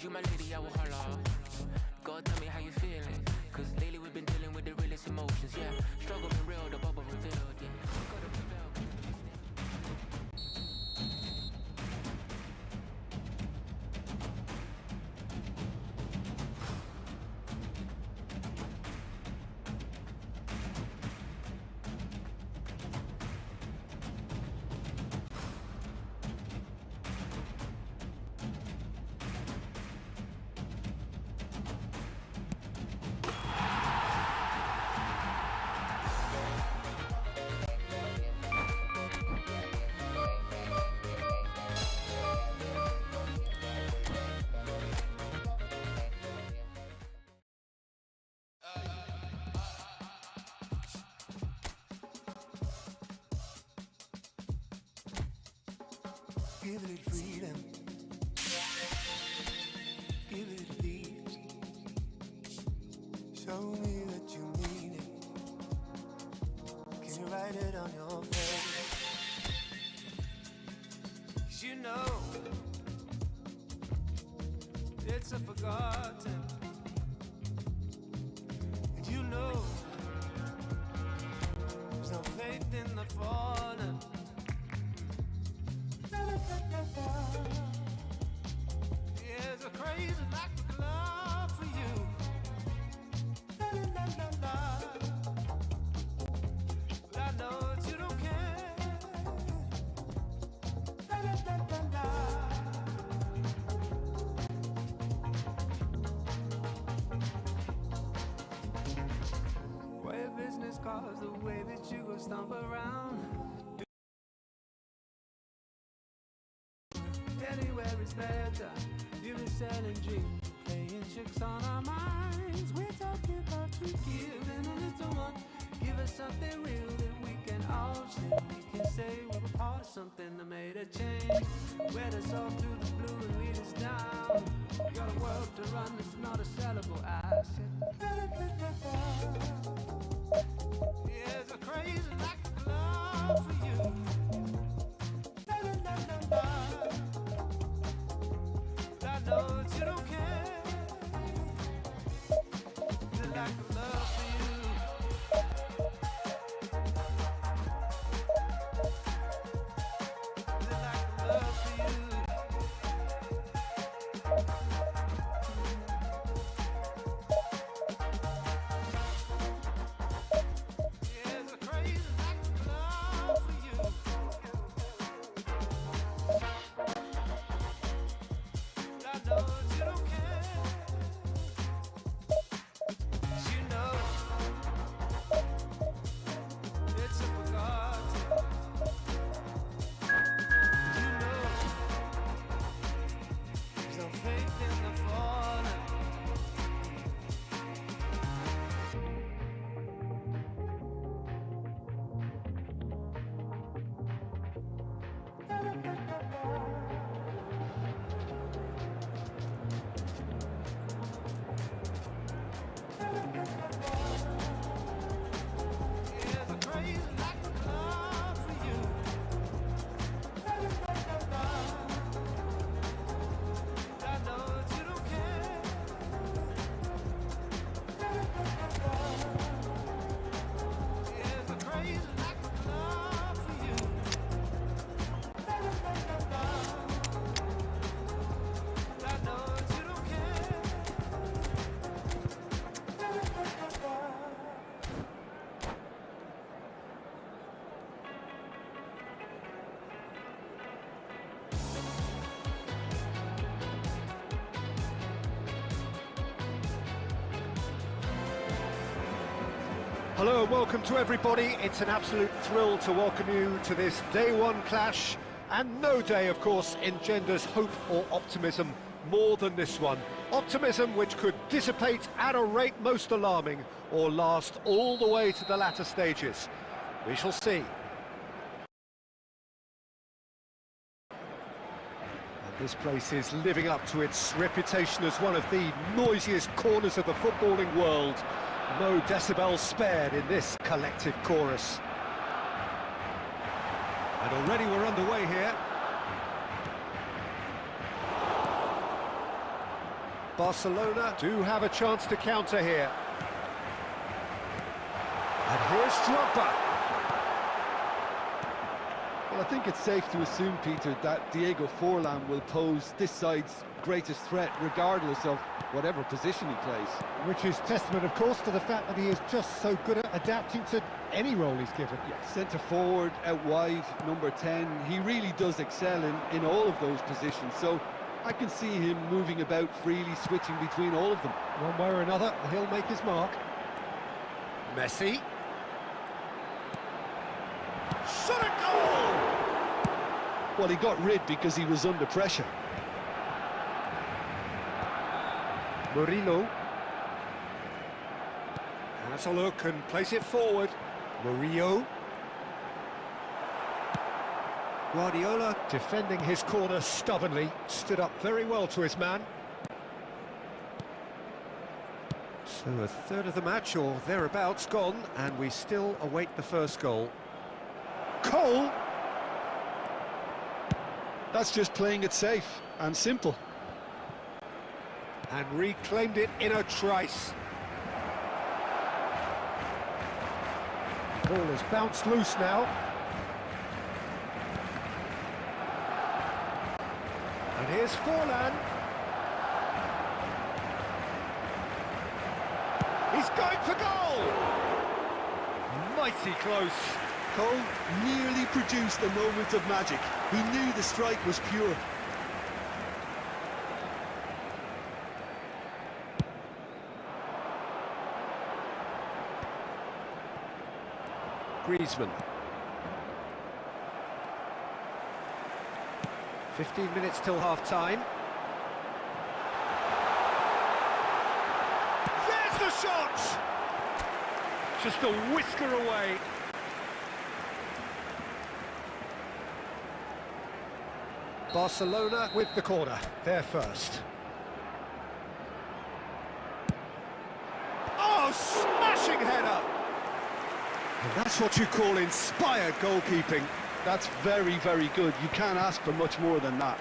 You my lady, I will holler. God, tell me how you feeling. Cause lately we've been dealing with the realest emotions, yeah. Struggle been real, the bubble revealed, yeah. Gotta prevail. Give it freedom, give it peace. Show me that you mean it. Can you write it on your face? 'Cause you know it's a forgotten, and you know there's no faith in the fallen. Yeah, it's a crazy lack of love for you. But I know that you don't care. Way of business cards, the way that you go stomp around. Anywhere is better. You've been selling dreams, playing tricks on our minds. We're talking about you giving a little one. Give us something real that we can all share. We can say we were part of something that made a change. Read us all through the blue and lead us down. You got a world to run, it's not a sellable asset. Yeah, it's a crazy lack of love for you. I know that you don't care. The lack of love for you. The lack of love for you. Yeah, it's a crazy lack of love for you. I know that you don't care. 'Cause you know it's a forgotten. You know there's no faith in the fallen. Yeah, the crazy lack of love for you. I know that you don't care. Yeah, the crazy lack of love for you. I know that you don't care. Hello and welcome to everybody. It's an absolute thrill to welcome you to this day one clash And no day, of course, engenders hope or optimism more than this one. Optimism which could dissipate at a rate most alarming or last all the way to the latter stages. We shall see. And this place is living up to its reputation as one of the noisiest corners of the footballing world. No decibels spared in this collective chorus. And already we're underway here. Barcelona do have a chance to counter here. And here's Drogba. Well, I think it's safe to assume, Peter, that Diego Forlan will pose this side's greatest threat regardless of whatever position he plays. Which is testament, of course, to the fact that he is just so good at adapting to any role he's given. Yeah, centre forward, out wide, number 10, he really does excel in all of those positions, so I can see him moving about freely, switching between all of them. One way or another, he'll make his mark. Messi. Shot a goal! Well, he got rid because he was under pressure. Murillo. Has a look and place it forward. Murillo. Guardiola, defending his corner stubbornly, stood up very well to his man. So a third of the match, or thereabouts, gone, and we still await the first goal. Cole! That's just playing it safe and simple. And reclaimed it in a trice. Ball has bounced loose now. And here's Forlan. He's going for goal! Mighty close. Cole nearly produced a moment of magic. He knew the strike was pure. Griezmann. 15 minutes till half-time. There's the shot! Just a whisker away. Barcelona with the corner, they're first. Oh, smashing header! And that's what you call inspired goalkeeping. That's very, very good. You can't ask for much more than that.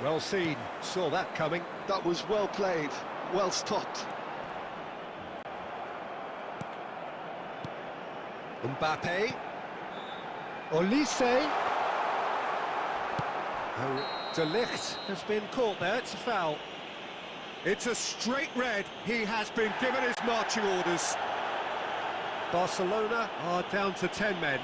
Well seen, saw that coming. That was well played, well stopped. Mbappe. Olise. Oh, De Ligt has been caught there, it's a foul. It's a straight red, he has been given his marching orders. Barcelona are down to 10 men.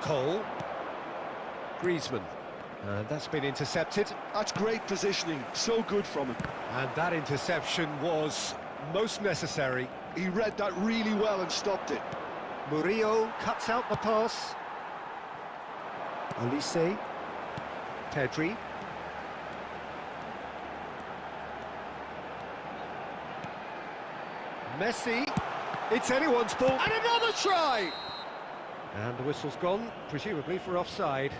Cole. Griezmann. And that's been intercepted. That's great positioning, so good from him. And that interception was most necessary. He read that really well and stopped it. Murillo cuts out the pass. Olise. Pedri. Messi. It's anyone's ball. And another try! And the whistle's gone, presumably for offside.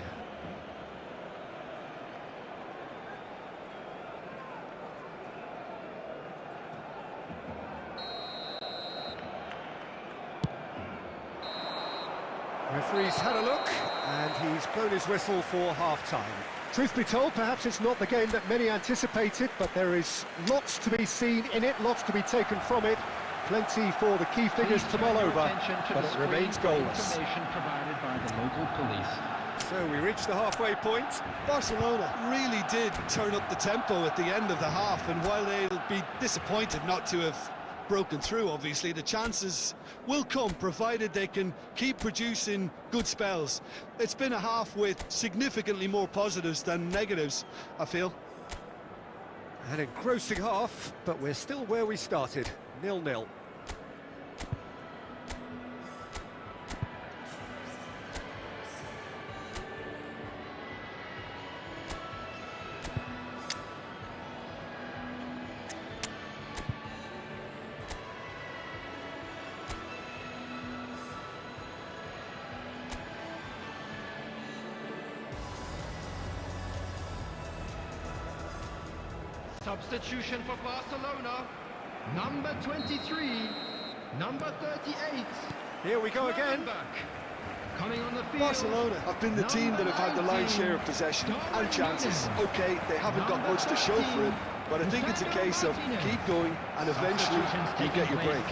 Referee's had a look, and he's blown his whistle for half-time. Truth be told, perhaps it's not the game that many anticipated, but there is lots to be seen in it, lots to be taken from it. Plenty for the key figures to mull over, but it remains goalless. Information provided by the local police. So we reach the halfway point. Barcelona really did turn up the tempo at the end of the half, and while they'll be disappointed not to have broken through, obviously. The chances will come, provided they can keep producing good spells. It's been a half with significantly more positives than negatives, I feel. An engrossing half, but we're still where we started, 0-0. Substitution for Barcelona, number 23, number 38. Here we go again. Coming on the field. Barcelona have been the team that have had the lion's share of possession and chances. Okay, they haven't got much to show for it, but I think it's a case of keep going and eventually you get your break.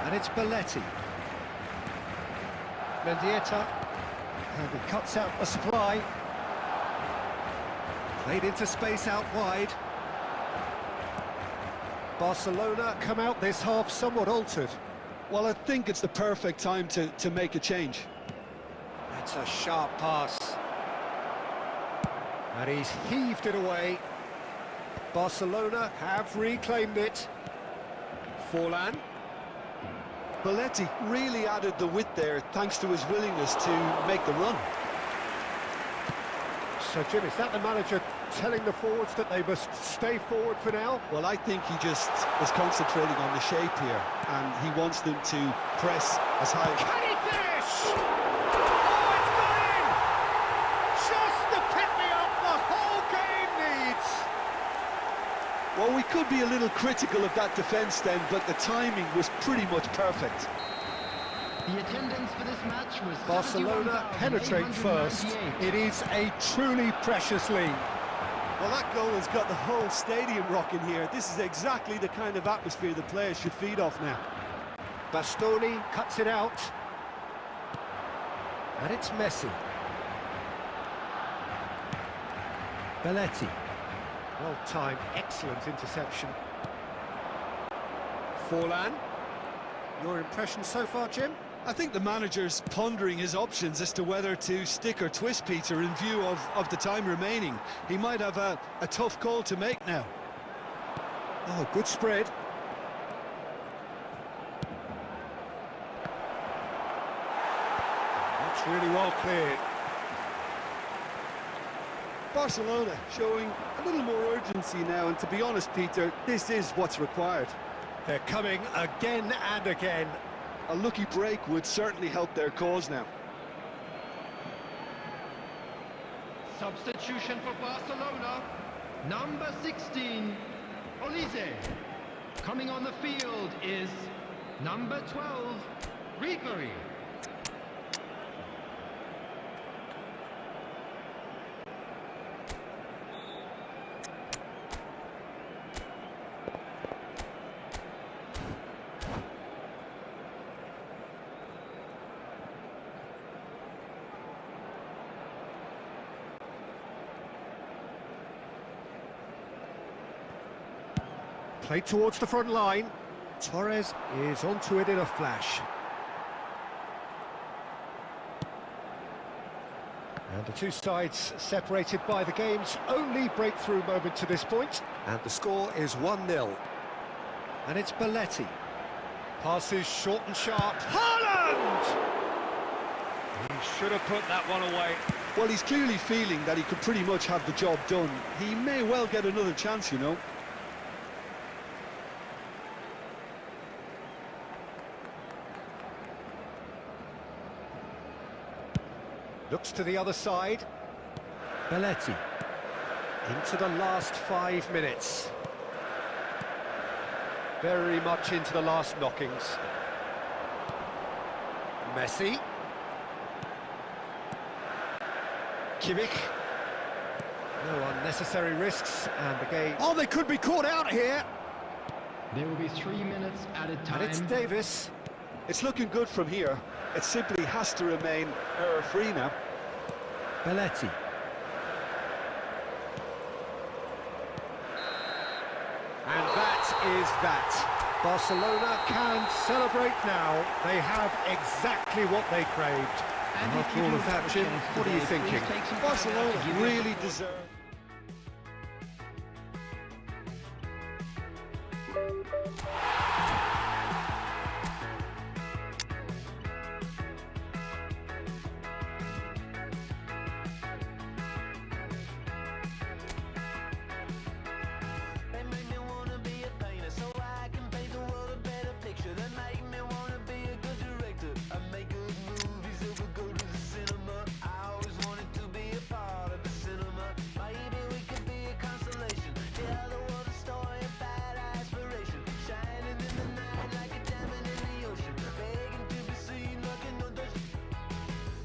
And it's Belletti. Mendieta. And he cuts out a supply. Played into space out wide. Barcelona come out this half somewhat altered. Well, I think it's the perfect time to make a change. That's a sharp pass. And he's heaved it away. Barcelona have reclaimed it. Forlan. Belletti really added the width there thanks to his willingness to make the run. So, Jim, is that the manager telling the forwards that they must stay forward for now? Well, I think he just is concentrating on the shape here, and he wants them to press as high. Can he finish? Oh, it's got in! Just the pick-me-up the whole game needs! Well, we could be a little critical of that defence then, but the timing was pretty much perfect. The attendance for this match was Barcelona penetrate first. It is a truly precious lead. Well, that goal has got the whole stadium rocking here. This is exactly the kind of atmosphere the players should feed off now. Bastoni cuts it out. And it's Messi. Belletti. Well-timed, excellent interception. Forlan. Your impression so far, Jim? I think the manager's pondering his options as to whether to stick or twist Peter in view of the time remaining. He might have a tough call to make now. Oh, good spread. That's really well cleared. Barcelona showing a little more urgency now, and to be honest, Peter, this is what's required. They're coming again and again. A lucky break would certainly help their cause now. Substitution for Barcelona, number 16, Olise. Coming on the field is number 12, Ribery. Played towards the front line. Torres is onto it in a flash. And the two sides separated by the game's only breakthrough moment to this point. And the score is 1-0. And it's Belletti. Passes short and sharp. Haaland! He should have put that one away. Well, he's clearly feeling that he could pretty much have the job done. He may well get another chance, you know. Looks to the other side. Belletti. Into the last 5 minutes. Very much into the last knockings. Messi. Kimmich. No unnecessary risks, and the game... Oh, they could be caught out here! There will be 3 minutes at a time. And it's Davis. It's looking good from here. It simply has to remain error-free now. Belletti. And that is that. Barcelona can celebrate now. They have exactly what they craved. And after all of that, Jim, what are you thinking? Barcelona really deserve... They make me wanna be a painter so I can paint the world a better picture. They make me wanna be a good director. I make good movies that will go to the cinema. I always wanted to be a part of the cinema. Maybe we could be a constellation. Tell the world a story of bad aspiration. Shining in the night like a diamond in the ocean. Begging to be seen like an audition.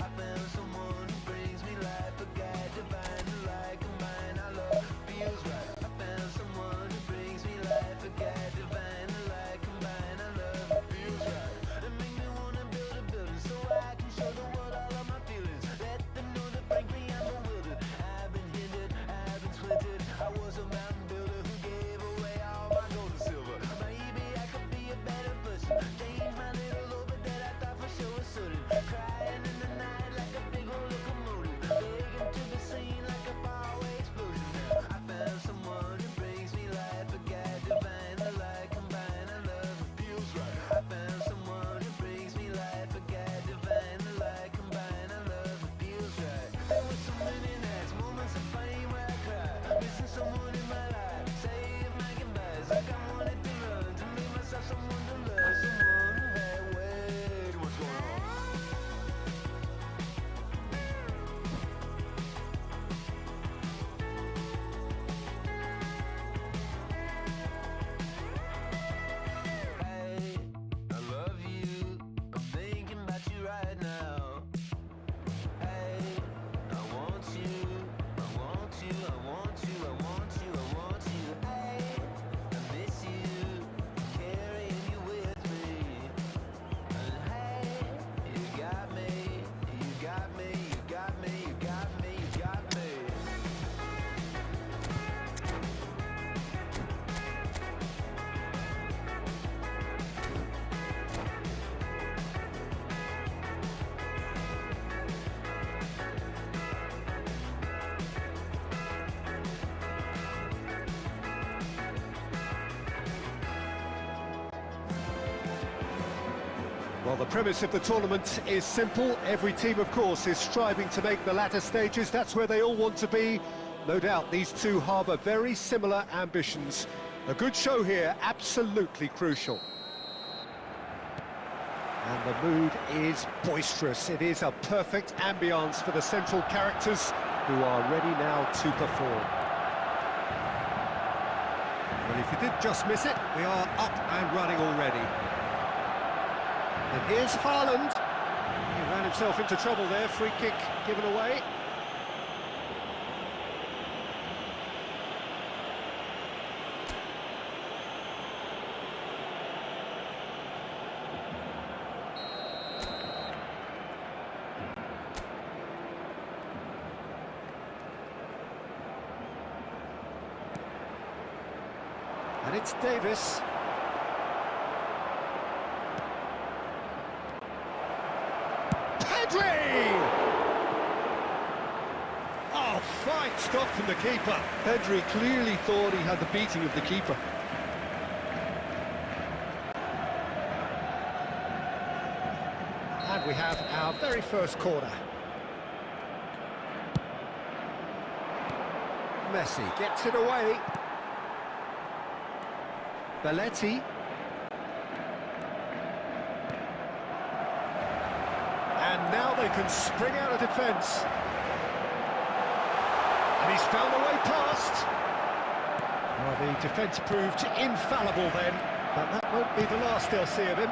I found someone who brings me life, a guy divine who like a mine I love feels right. I found someone who brings me life, a guy divine who like a mine I love feels right. It make me wanna build a building so I can show the world all of my feelings. Let them know that frankly I'm bewildered. I've been hindered, I've been swinted. I was a mountain builder who gave away all my gold and silver. Maybe I could be a better person. Change my little orbit that I thought for sure was certain. Crying in the night like a big old locomotive. Begging to be seen like a faraway explosion. Now I found someone who brings me life, a guy divine, I like combine, I love it feels right. I found someone who brings me life, a guy divine, I like combine, I love it feels right. There were so many nights, moments of pain where I cried, missing someone in my life. Save my goodbyes like I wanted to run, to make myself someone to love, someone who had wait. What's going on? Hey, I love you. I'm thinking about you right now. Hey, I want you. I want you. I want you. I want you. I want you. Hey, I miss you. Carrying you with me. And hey, you got me. You got me. You got me. You got me. You got me. Well, the premise of the tournament is simple. Every team, of course, is striving to make the latter stages. That's where they all want to be. No doubt these two harbour very similar ambitions. A good show here, absolutely crucial. And the mood is boisterous. It is a perfect ambience for the central characters who are ready now to perform. Well, if you did just miss it, we are up and running already. And here's Haaland. He ran himself into trouble there, free kick given away. And it's Davis. Oh, fine stop from the keeper. Pedri clearly thought he had the beating of the keeper. And we have our very first corner. Messi gets it away. Belletti. And now they can spring out of defence. And he's found a way past. Well, the defence proved infallible then, but that won't be the last they'll see of him.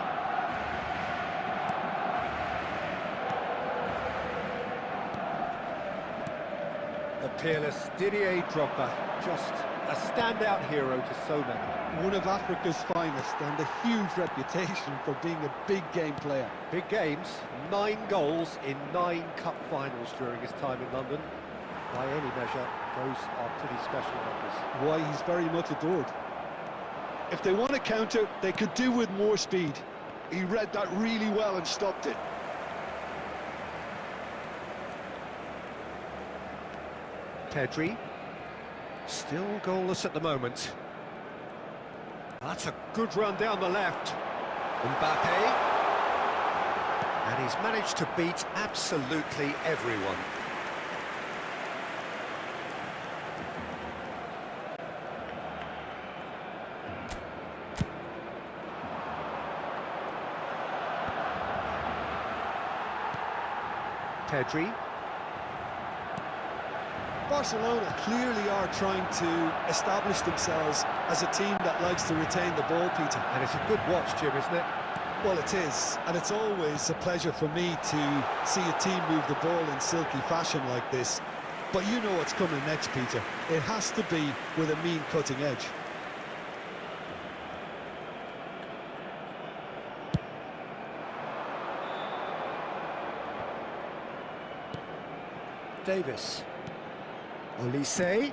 The peerless Didier Drogba, just a standout hero to so many. One of Africa's finest and a huge reputation for being a big game player. Big games, 9 goals in 9 cup finals during his time in London. By any measure, those are pretty special numbers. Why, he's very much adored. If they want to counter, they could do with more speed. He read that really well and stopped it. Pedri. Still goalless at the moment. That's a good run down the left. Mbappe. And he's managed to beat absolutely everyone. Pedri. Barcelona clearly are trying to establish themselves as a team that likes to retain the ball, Peter. And it's a good watch, Jim, isn't it? Well, it is, and it's always a pleasure for me to see a team move the ball in silky fashion like this. But you know what's coming next, Peter. It has to be with a mean cutting edge. Davis. Olise,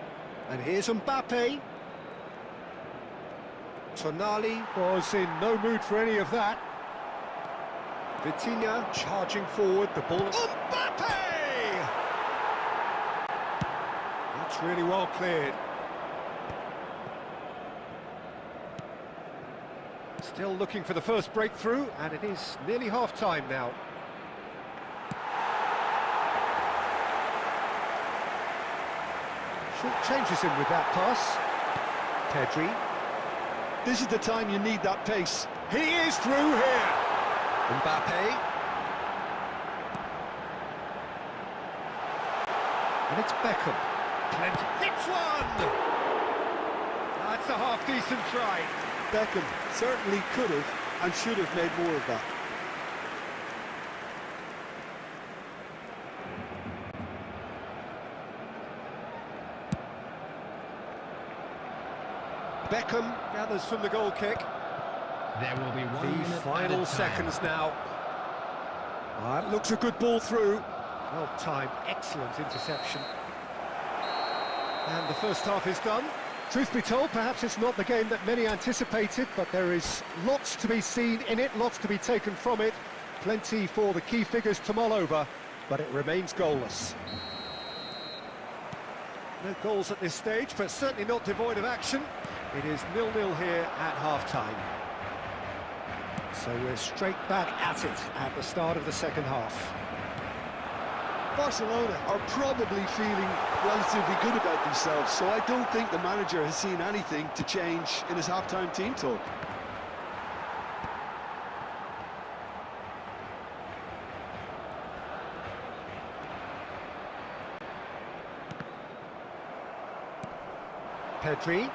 and here's Mbappe. Tonali was in no mood for any of that. Vitinha charging forward, the ball... Mbappe! That's really well cleared. Still looking for the first breakthrough, and it is nearly half-time now. Short changes him with that pass. Pedri. This is the time you need that pace. He is through here. Mbappe. And it's Beckham. Plenty. Hits one! That's a half-decent try. Beckham certainly could have and should have made more of that. Beckham gathers from the goal kick. There will be 1 minute The added final time. seconds now. That looks a good ball through. Well timed, excellent interception. And the first half is done. Truth be told, perhaps it's not the game that many anticipated, but there is lots to be seen in it, lots to be taken from it. Plenty for the key figures to mull over, but it remains goalless. No goals at this stage, but certainly not devoid of action. It is 0-0 here at half-time. So we're straight back at it at the start of the second half. Barcelona are probably feeling relatively good about themselves, so I don't think the manager has seen anything to change in his half-time team talk. Pedri.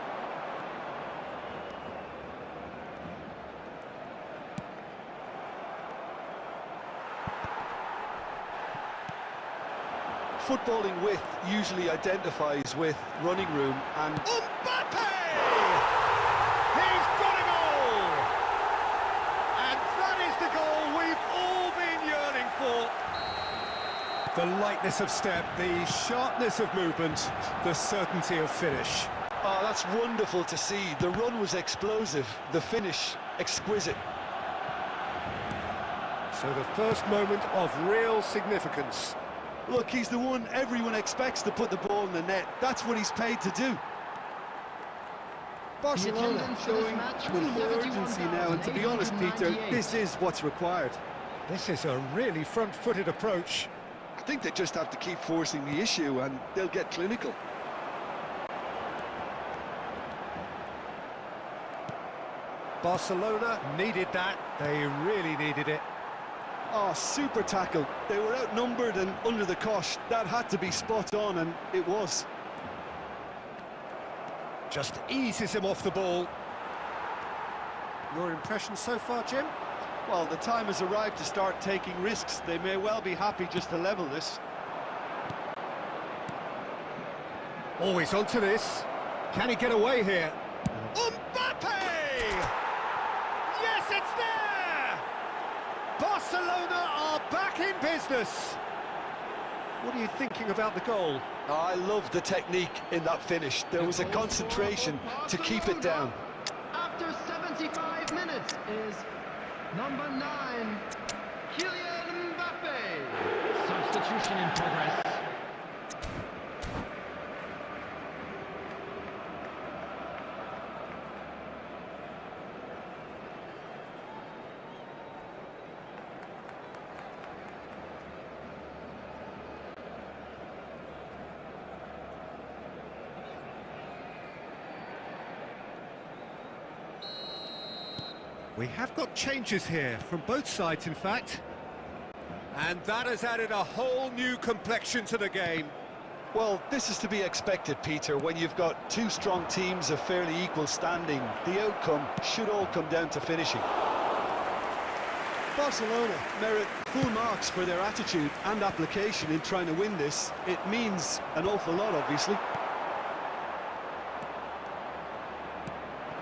Footballing width usually identifies with running room, and... Mbappe! He's got a goal! And that is the goal we've all been yearning for. The lightness of step, the sharpness of movement, the certainty of finish. Oh, that's wonderful to see. The run was explosive, the finish exquisite. So the first moment of real significance. Look, he's the one everyone expects to put the ball in the net. That's what he's paid to do. Barcelona attendance for this showing match a was little more urgency now, and to be honest, Peter, 71,898. this is what's required. This is a really front-footed approach. I think they just have to keep forcing the issue and they'll get clinical. Barcelona needed that. They really needed it. Oh, super tackle. They were outnumbered and under the cosh. That had to be spot on, and it was. Just eases him off the ball. Your impression so far, Jim? Well, the time has arrived to start taking risks. They may well be happy just to level this. Always onto this. Can he get away here? Mbappe! Yes, it's there! Barcelona are back in business. What are you thinking about the goal? I love the technique in that finish. There was a concentration to keep it down. after 75 minutes is number 9, Kylian Mbappe. Substitution in progress. We have got changes here, from both sides in fact. And that has added a whole new complexion to the game. Well, this is to be expected, Peter. When you've got two strong teams of fairly equal standing, the outcome should all come down to finishing. Barcelona merit full marks for their attitude and application in trying to win this. It means an awful lot, obviously.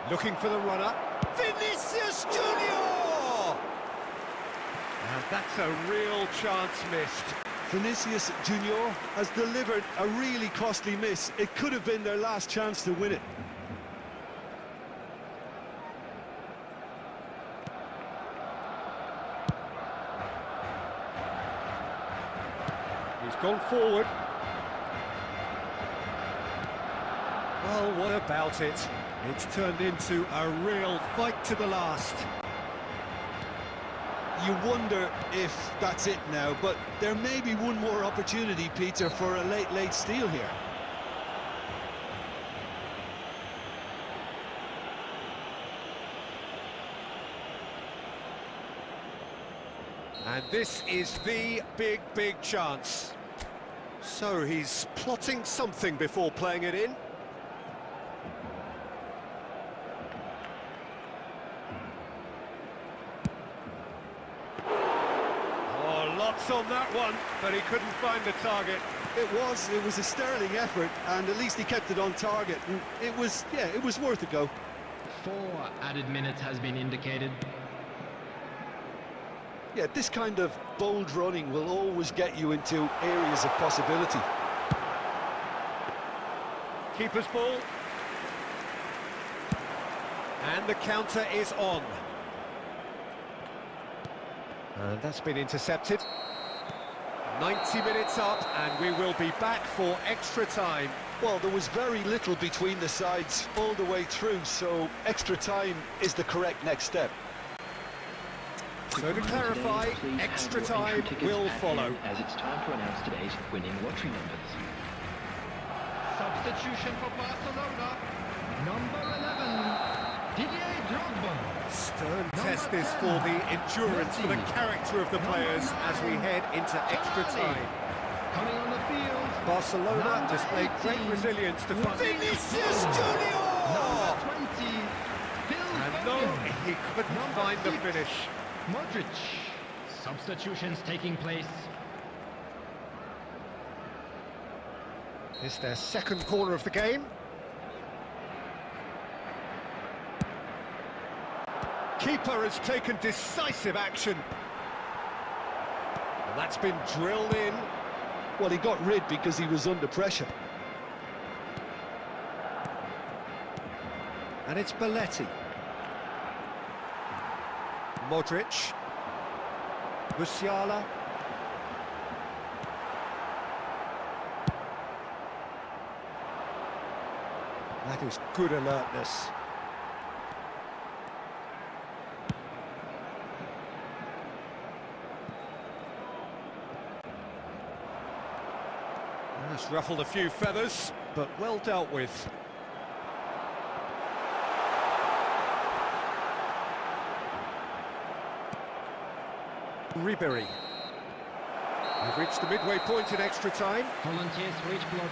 Looking for the runner. Vinicius Junior! And that's a real chance missed. Vinicius Junior has delivered a really costly miss. It could have been their last chance to win it. He's gone forward. Well, what about it? It's turned into a real fight to the last. You wonder if that's it now, but there may be one more opportunity, Peter, for a late steal here. And this is the big chance. So he's plotting something before playing it in. Lots on that one, but he couldn't find the target. It was a sterling effort, and at least he kept it on target. And it was worth a go. 4 added minutes has been indicated. Yeah, this kind of bold running will always get you into areas of possibility. Keeper's ball. And the counter is on. And that's been intercepted. 90 minutes up, and we will be back for extra time. Well, there was very little between the sides all the way through, so extra time is the correct next step. So to clarify, extra time will follow. As it's time to announce today's winning lottery numbers. Substitution for Barcelona. Number 11, Didier Drogba. Stern test this for the endurance, for the character of the players as we head into extra time. Coming on the field. Barcelona displayed great resilience to find Vinicius Junior! Number 20, And no, he couldn't find the finish. Modric. Substitutions taking place. It's their second corner of the game. Keeper has taken decisive action. And that's been drilled in. Well, he got rid because he was under pressure. And it's Belletti. Modric. Musiala. That is good alertness. That's ruffled a few feathers, but well dealt with. Ribery. We've reached the midway point in extra time. Volunteers for each block.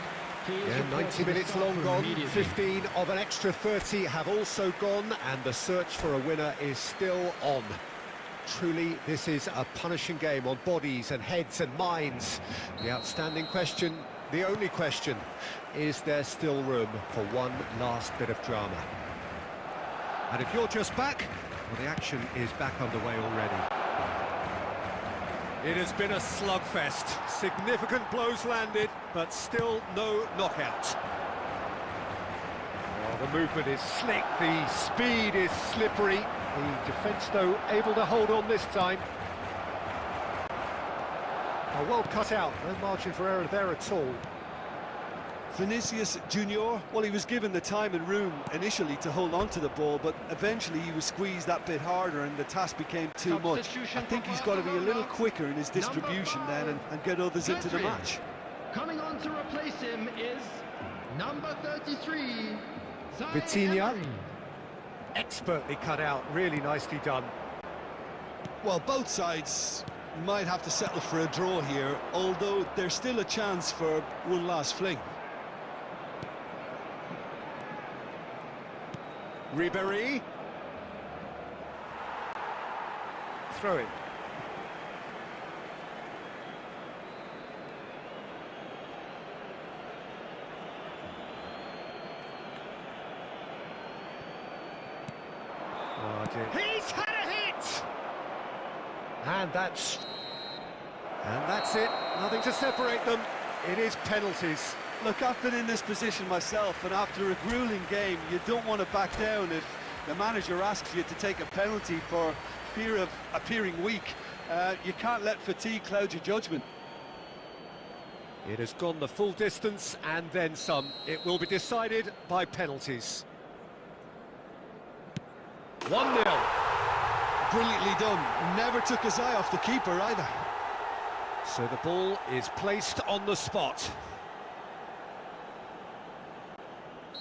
Yeah, 90 minutes long gone, 15 of an extra 30 have also gone, and the search for a winner is still on. Truly, this is a punishing game on bodies and heads and minds. The outstanding question, the only question, is there still room for one last bit of drama? And if you're just back, well, the action is back underway already. It has been a slugfest. Significant blows landed, but still no knockout. Well, the movement is slick, the speed is slippery. The defence, though, able to hold on this time. Well cut out, no margin for error there at all. Vinicius Junior, well, he was given the time and room initially to hold on to the ball, but eventually he was squeezed that bit harder and the task became too much. I think he's got to be a little quicker in his distribution then and get others into the match. Coming on to replace him is number 33, Vitinha, expertly cut out, really nicely done. Well, both sides might have to settle for a draw here, although there's still a chance for one last fling. Ribéry. Throw in. Oh, dear. He's had a hit! And that's it. Nothing to separate them. It is penalties. Look, I've been in this position myself, and after a grueling game, you don't want to back down if the manager asks you to take a penalty for fear of appearing weak. You can't let fatigue cloud your judgment. It has gone the full distance and then some. It will be decided by penalties. 1-0. Brilliantly done. Never took his eye off the keeper either. So the ball is placed on the spot.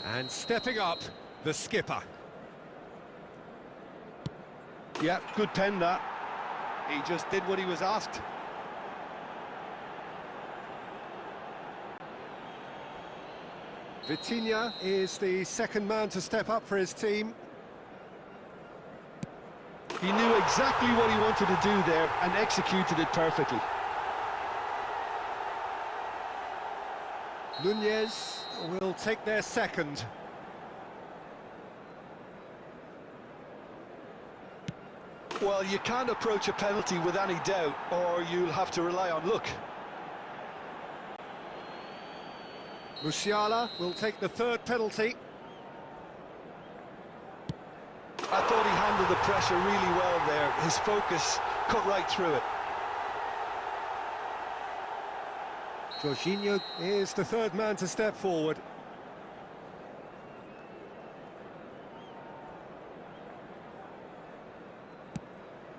And stepping up, the skipper. Yeah, good pen that. He just did what he was asked. Vitinha is the second man to step up for his team. He knew exactly what he wanted to do there and executed it perfectly. Nunez will take their second. Well, you can't approach a penalty with any doubt, or you'll have to rely on luck. Musiala will take the third penalty. I thought he handled the pressure really well there. His focus cut right through it. Jorginho is the third man to step forward.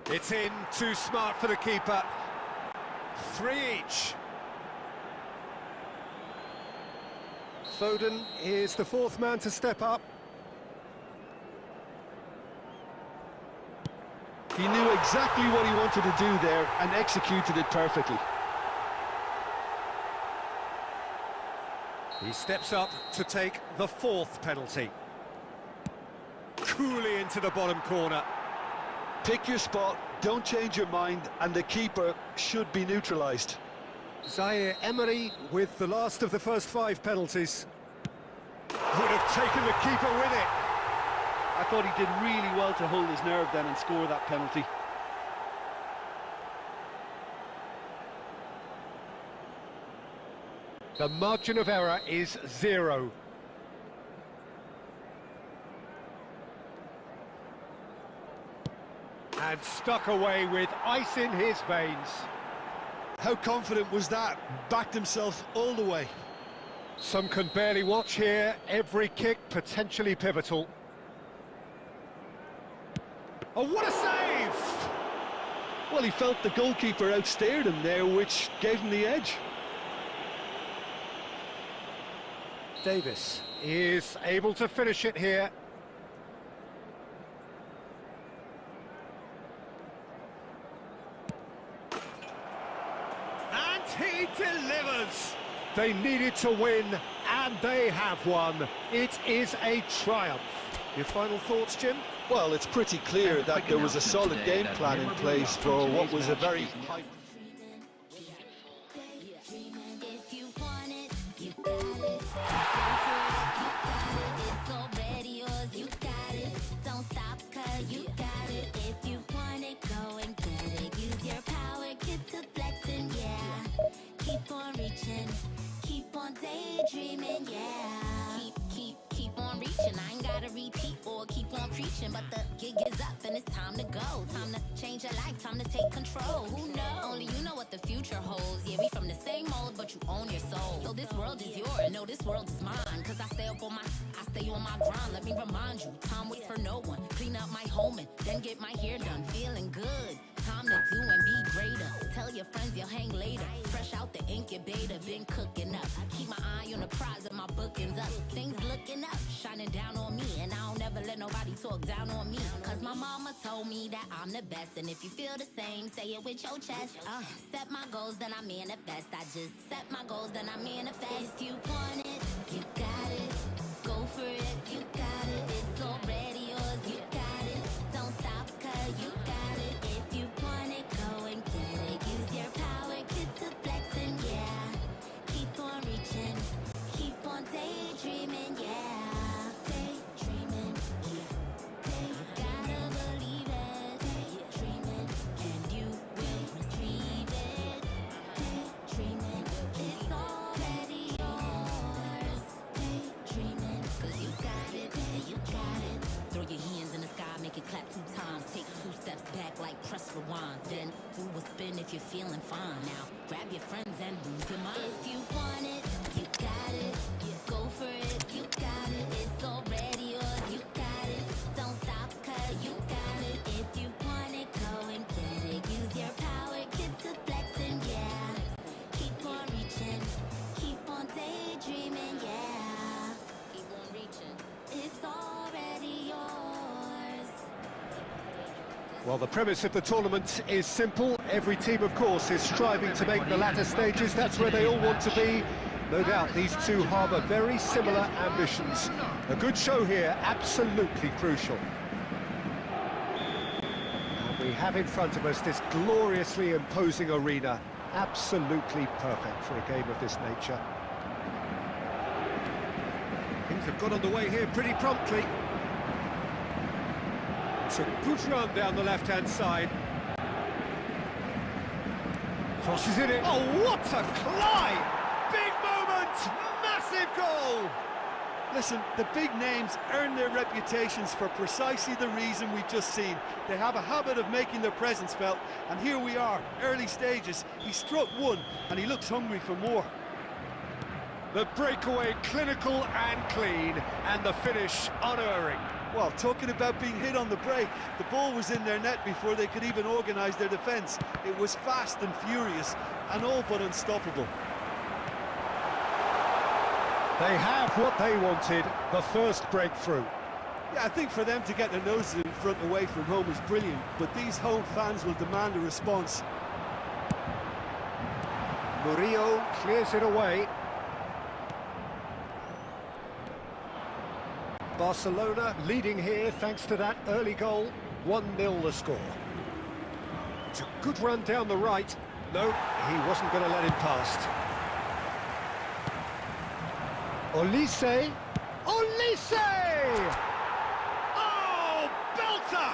It's in, too smart for the keeper. 3 each. Foden is the fourth man to step up. He knew exactly what he wanted to do there and executed it perfectly. He steps up to take the fourth penalty. Coolly into the bottom corner. Pick your spot, don't change your mind, and the keeper should be neutralised. Zaire Emery with the last of the first 5 penalties. Would have taken the keeper with it. I thought he did really well to hold his nerve then and score that penalty. The margin of error is 0. And stuck away with ice in his veins. How confident was that? Backed himself all the way. Some can barely watch here. Every kick potentially pivotal. Oh, what a save! Well, he felt the goalkeeper outstared him there, which gave him the edge. Davis is able to finish it here. And he delivers! They needed to win, and they have won. It is a triumph. Your final thoughts, Jim? Well, it's pretty clear that there was a solid game plan in place for what was a very high... Keep on daydreaming, yeah. Keep on reaching. I it's time to go. Time to change your life, time to take control. Who knows? Only you know what the future holds. Yeah, we from the same mold, but you own your soul. So this world is yours, no, this world is mine. Cause I stay on my grind. Let me remind you, time waits for no one. Clean up my home and then get my hair done. Feeling good, time to do and be greater. Tell your friends you'll hang later. Fresh out the incubator, been cooking up. Keep my eye on the prize and my bookings up. Things looking up, shining down on me. And I don't ever let nobody talk down on me. Cause my mama told me that I'm the best. And if you feel the same, say it with your chest. Set my goals, then I manifest. I just set my goals, then I manifest. If you want it, you got it. Go for it, you got it. It's already yours, you got it. Don't stop, cause you got it. If you want it, go and get it. Use your power, get to flexing, yeah. Keep on reaching, keep on daydreaming, yeah. Daydreaming, yeah. Gotta believe it. Daydreaming, and you will receive it. Daydreaming, it's already yours. Daydreaming, cause you got it, you got it. Throw your hands in the sky, make it clap 2 times. Take 2 steps back like press rewind. Then do a spin if you're feeling fine. Now grab your friends and lose your mind. If you want it, you got it. Go for it, you got it. It's already yours, you got it. Don't stop, cause you got it. If you want it, go and get it. Use your power, get to flexing, yeah. Keep on reaching, keep on daydreaming, yeah. Keep on reaching, it's already yours. Well, the premise of the tournament is simple. Every team, of course, is striving to make the latter stages. That's where they all want to be. No doubt these two harbour very similar ambitions. A good show here, absolutely crucial. And we have in front of us this gloriously imposing arena. Absolutely perfect for a game of this nature. Things have got underway here pretty promptly. It's a good run down the left-hand side. Crosses in it. Oh, what a climb! Big moment! Massive goal! Listen, the big names earn their reputations for precisely the reason we've just seen. They have a habit of making their presence felt, and here we are, early stages. He struck one, and he looks hungry for more. The breakaway clinical and clean, and the finish unerring. Well, talking about being hit on the break, the ball was in their net before they could even organise their defence. It was fast and furious, and all but unstoppable. They have what they wanted, the first breakthrough. Yeah, I think for them to get their noses in front away from home is brilliant, but these home fans will demand a response. Murillo clears it away. Barcelona leading here thanks to that early goal. 1-0 the score. It's a good run down the right. No, he wasn't going to let him past. Olise! Olise! Oh, belter!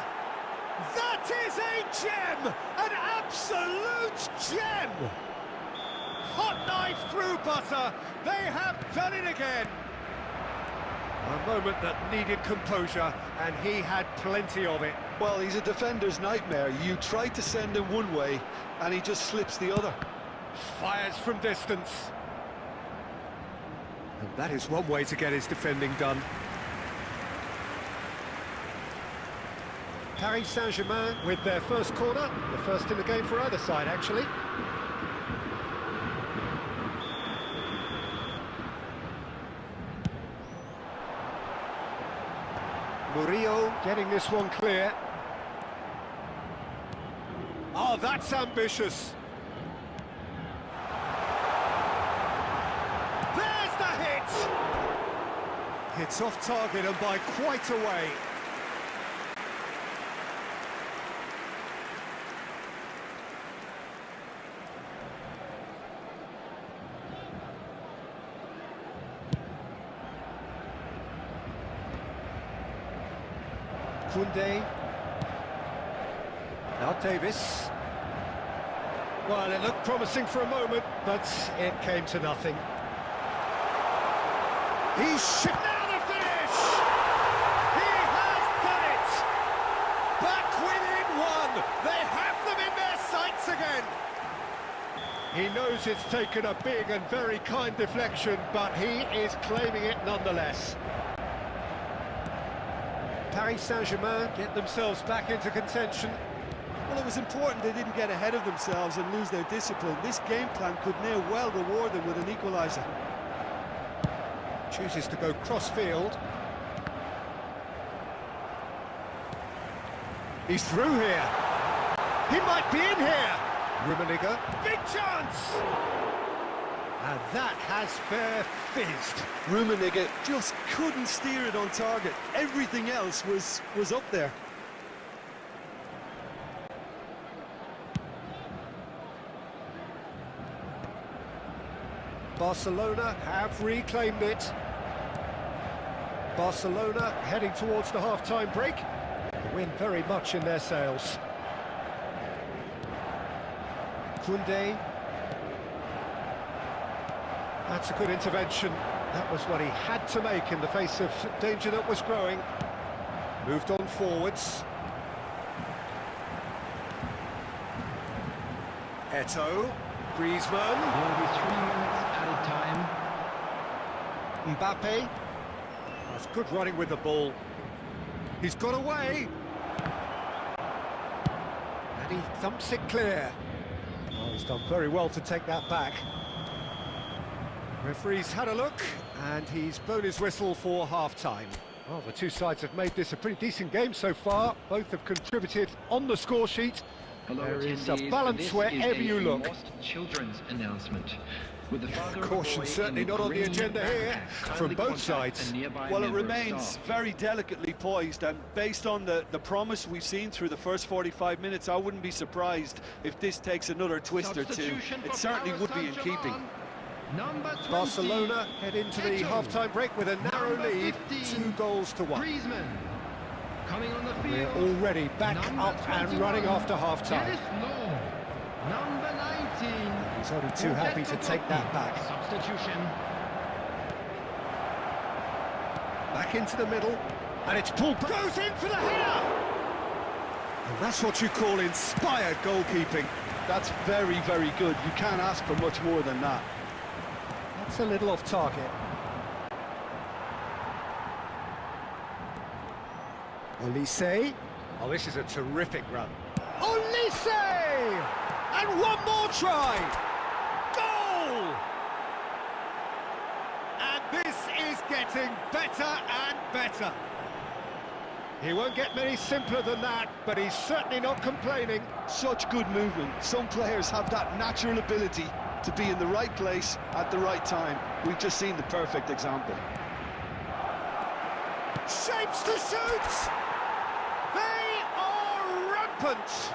That is a gem! An absolute gem! Hot knife through butter. They have done it again. A moment that needed composure, and he had plenty of it. Well, he's a defender's nightmare. You try to send him one way, and he just slips the other. Fires from distance. And that is one way to get his defending done. Paris Saint-Germain with their first corner, the first in the game for either side, actually. Murillo getting this one clear. Oh, that's ambitious. There's the hit! It's off target and by quite a way. Koundé. Now Davis. Well, it looked promising for a moment, but it came to nothing. Now the finish! He has done it! Back He knows it's taken a big and very kind deflection, but he is claiming it nonetheless. Paris Saint-Germain get themselves back into contention. Well, it was important they didn't get ahead of themselves and lose their discipline. This game plan could now well reward them with an equaliser. Chooses to go cross-field. He's through here. He might be in here. Rummenigge, big chance! And that has fair fizzed. Rummenigge just couldn't steer it on target. Everything else was up there. Barcelona have reclaimed it. Barcelona heading towards the half-time break. The wind very much in their sails. Koundé. That's a good intervention. That was what he had to make in the face of danger that was growing. Moved on forwards. Eto'o. Griezmann. There will be 3 minutes added time. Mbappe. That's good running with the ball. He's got away. And he thumps it clear. Oh, he's done very well to take that back. Referee's had a look, and he's blown his whistle for half-time. Well, the two sides have made this a pretty decent game so far. Both have contributed on the score sheet. Hello, There is attendees. a balance This wherever is you a look. Lost children's announcement. With the father of a Caution boy certainly in not on the green agenda here backpack from kindly both contact sides. a nearby Well, it member of remains staff. very delicately poised, and based on the promise we've seen through the first 45 minutes, I wouldn't be surprised if this takes another twist or two. Substitution It for certainly Paris would be in Saint-Germain. keeping. Number 20. Barcelona head into the Eto'o. half-time break with a narrow Number lead, 15, 2-1. Griezmann. Coming on the We're field. already back Number up and 21, running after half-time. Dennis Law. Number 19. He's only too happy to take that back. Substitution. Back into the middle, and it's pulled back. Goes in for the header! And that's what you call inspired goalkeeping. That's very, very good. You can't ask for much more than that. That's a little off target. Olise. Oh, this is a terrific run. Olise! And one more try! Goal! And this is getting better and better. He won't get many simpler than that, but he's certainly not complaining. Such good movement. Some players have that natural ability to be in the right place at the right time. We've just seen the perfect example. Shapes to shoot! They are rampant!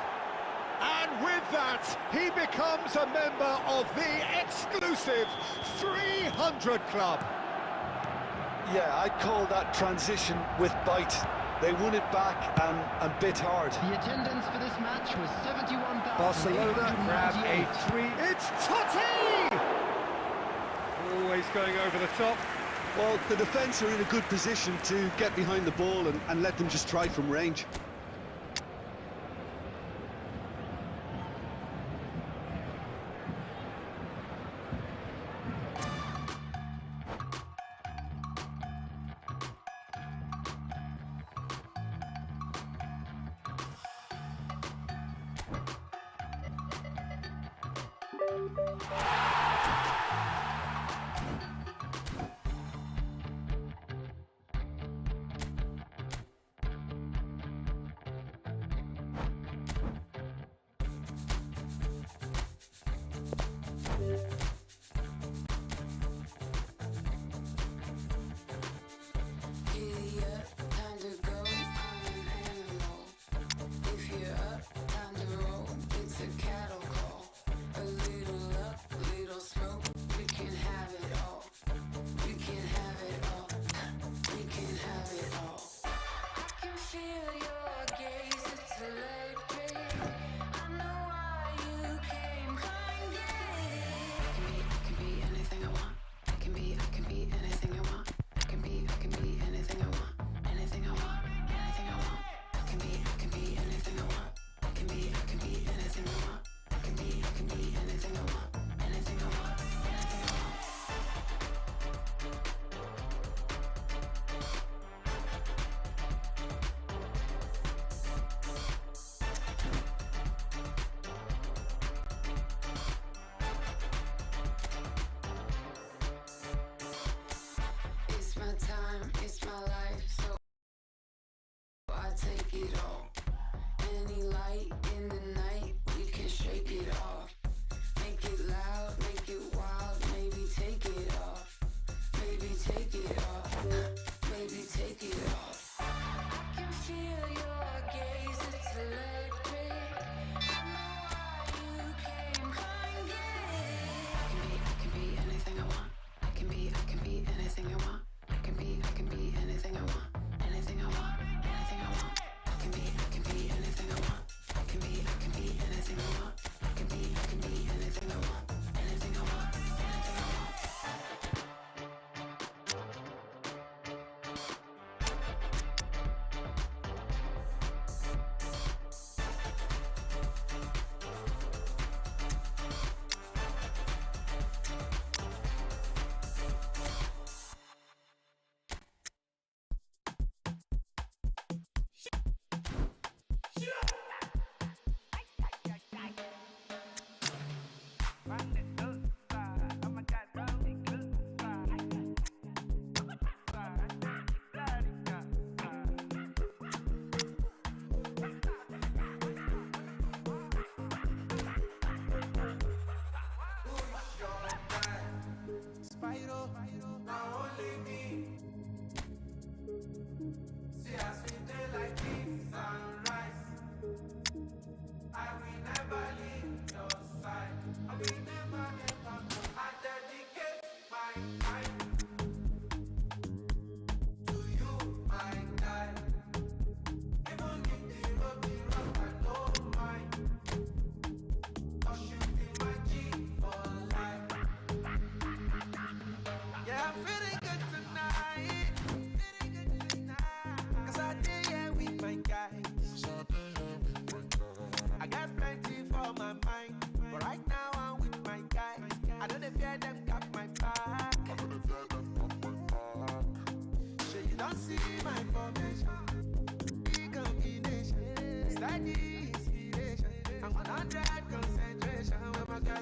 And with that, he becomes a member of the exclusive 300 Club. Yeah, I'd call that transition with bite. They won it back and bit hard. The attendance for this match was 71,000. Barcelona grab a 3. It's Totti! Always going over the top. Well, the defence are in a good position to get behind the ball and let them just try from range.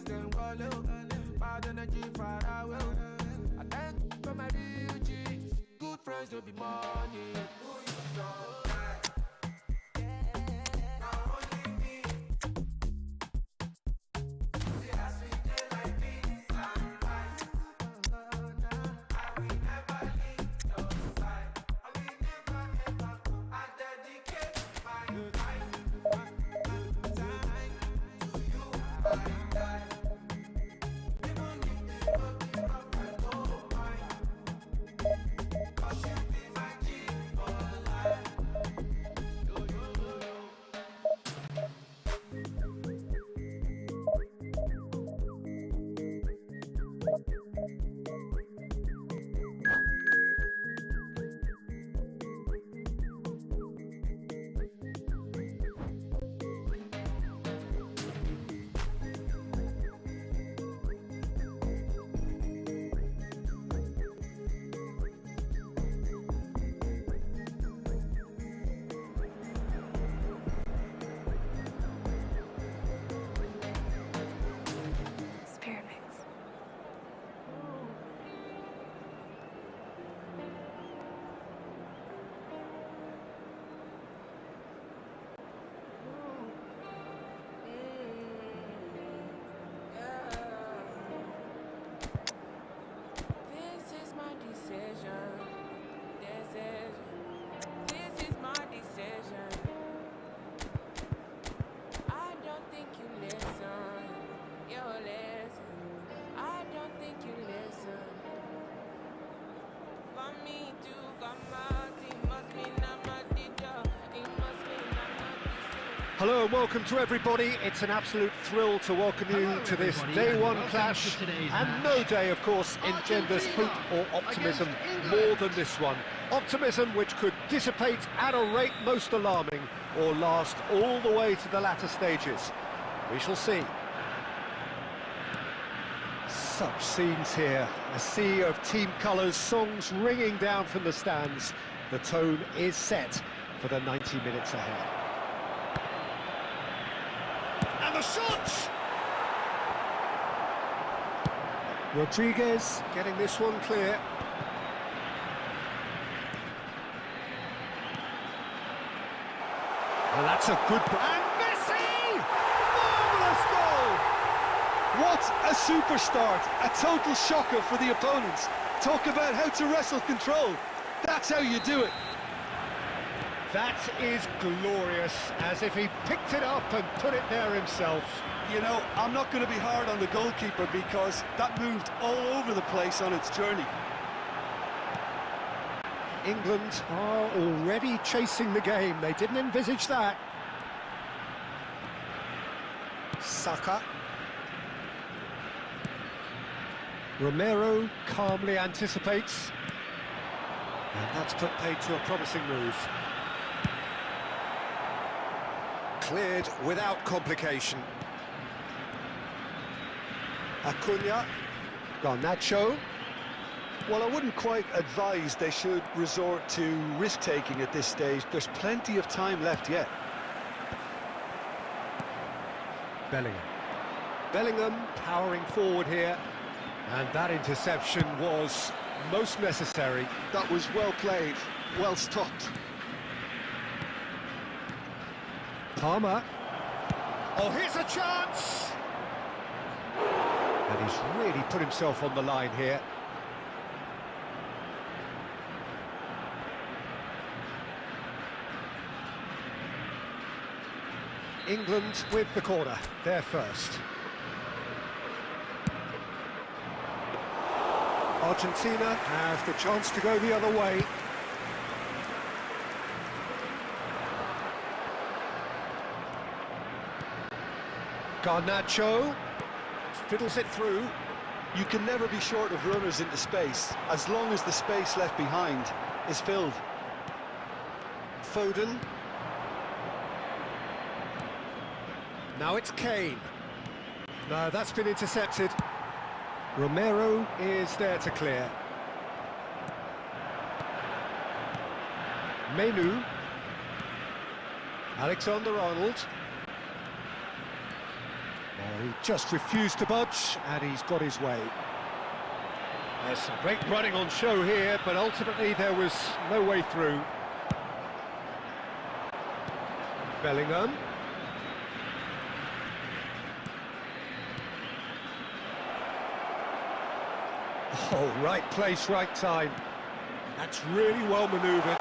them call it. Bad energy far away. I thank for my beauty. Good friends will be money. Hello and welcome to everybody. It's an absolute thrill to welcome you to this day one clash, and no day, of course, engenders hope or optimism more than this one. Optimism which could dissipate at a rate most alarming or last all the way to the latter stages. We shall see. Such scenes here, a sea of team colours, songs ringing down from the stands. The tone is set for the 90 minutes ahead. And the shot! Rodriguez getting this one clear. Well, that's a good... And Messi! Marvellous goal! What a super start, a total shocker for the opponents. Talk about how to wrestle control. That's how you do it. That is glorious, as if he picked it up and put it there himself. You know, I'm not going to be hard on the goalkeeper because that moved all over the place on its journey. England are already chasing the game. They didn't envisage that. Saka. Romero calmly anticipates. And that's put paid to a promising move. Cleared without complication. Acuna. Garnacho. Well, I wouldn't quite advise they should resort to risk-taking at this stage. There's plenty of time left yet. Bellingham. Bellingham powering forward here. And that interception was most necessary. That was well played, well stopped. Palmer. Oh, here's a chance! And he's really put himself on the line here. England with the corner, they're first. Argentina has the chance to go the other way. Garnacho fiddles it through. You can never be short of runners into space, as long as the space left behind is filled. Foden. Now it's Kane. No, that's been intercepted. Romero is there to clear. Menu. Alexander-Arnold. Well, he just refused to budge, and he's got his way. There's some great running on show here, but ultimately there was no way through. Bellingham. Oh, right place, right time. That's really well manoeuvred.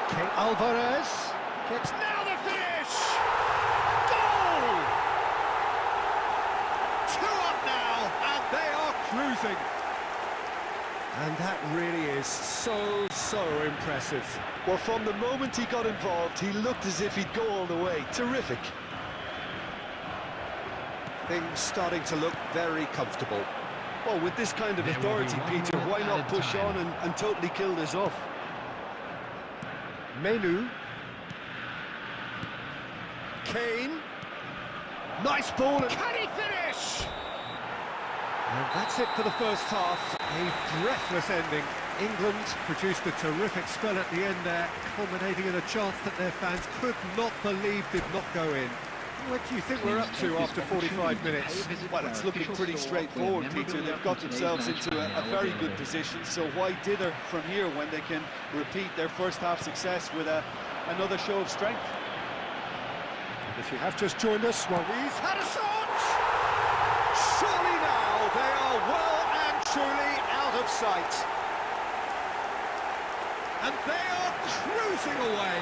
Okay, Alvarez gets now the finish! Goal! 2 up now, and they are cruising. And that really is so impressive. Well, from the moment he got involved, he looked as if he'd go all the way. Terrific. Things starting to look very comfortable. Well, with this kind of authority, Peter, why not push on and totally kill this off? Menu. Kane. Nice ball. Can he finish? And that's it for the first half. A breathless ending. England produced a terrific spell at the end there, culminating in a chance that their fans could not believe did not go in. What do you think we're up to after 45 minutes? Well, it's looking pretty straightforward, Peter. They've got themselves into a very good position, so why dither from here when they can repeat their first half success with another show of strength? If you have just joined us, well, he's had a shot! Surely now they are well and truly out of sight. And they are cruising away.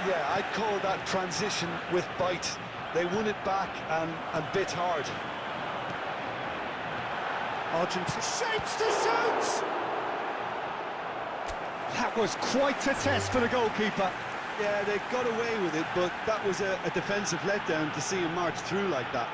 Yeah, I'd call that transition with bite. They won it back and bit hard. Argentina shapes to shoot! That was quite a test for the goalkeeper. Yeah, they got away with it, but that was a defensive letdown to see him march through like that.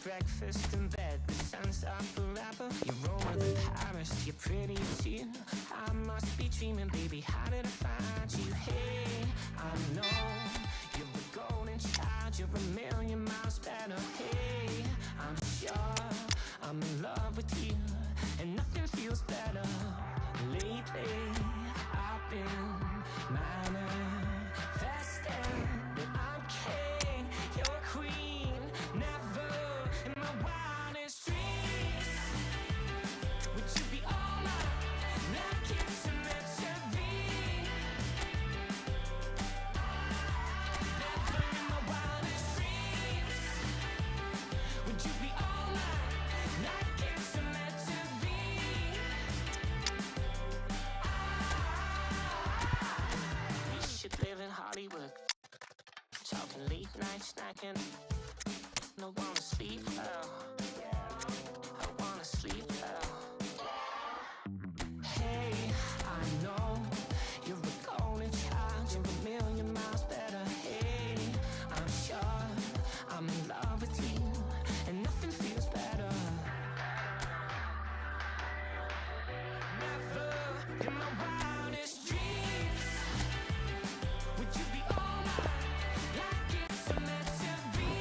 Breakfast in bed, the sun's up forever. You're over in Paris, you're pretty too. I must be dreaming, baby, how did I find you? Hey, I know you're a golden child, you're a million miles better. Hey, I'm sure I'm in love with you, and nothing feels better. Lately, I've been manifesting that I'm king, you're queen, never in my wildest dreams would you be all mine, like it's meant to be. Never in my wildest dreams would you be all mine, like it's meant to be. We should live in Hollywood, talking late night snacking. I wanna sleep well, I wanna sleep well. Hey, I know you're a golden child, you're a million miles better. Hey, I'm sure I'm in love with you, and nothing feels better. Never in my wildest dreams would you be all mine, like it's meant to be.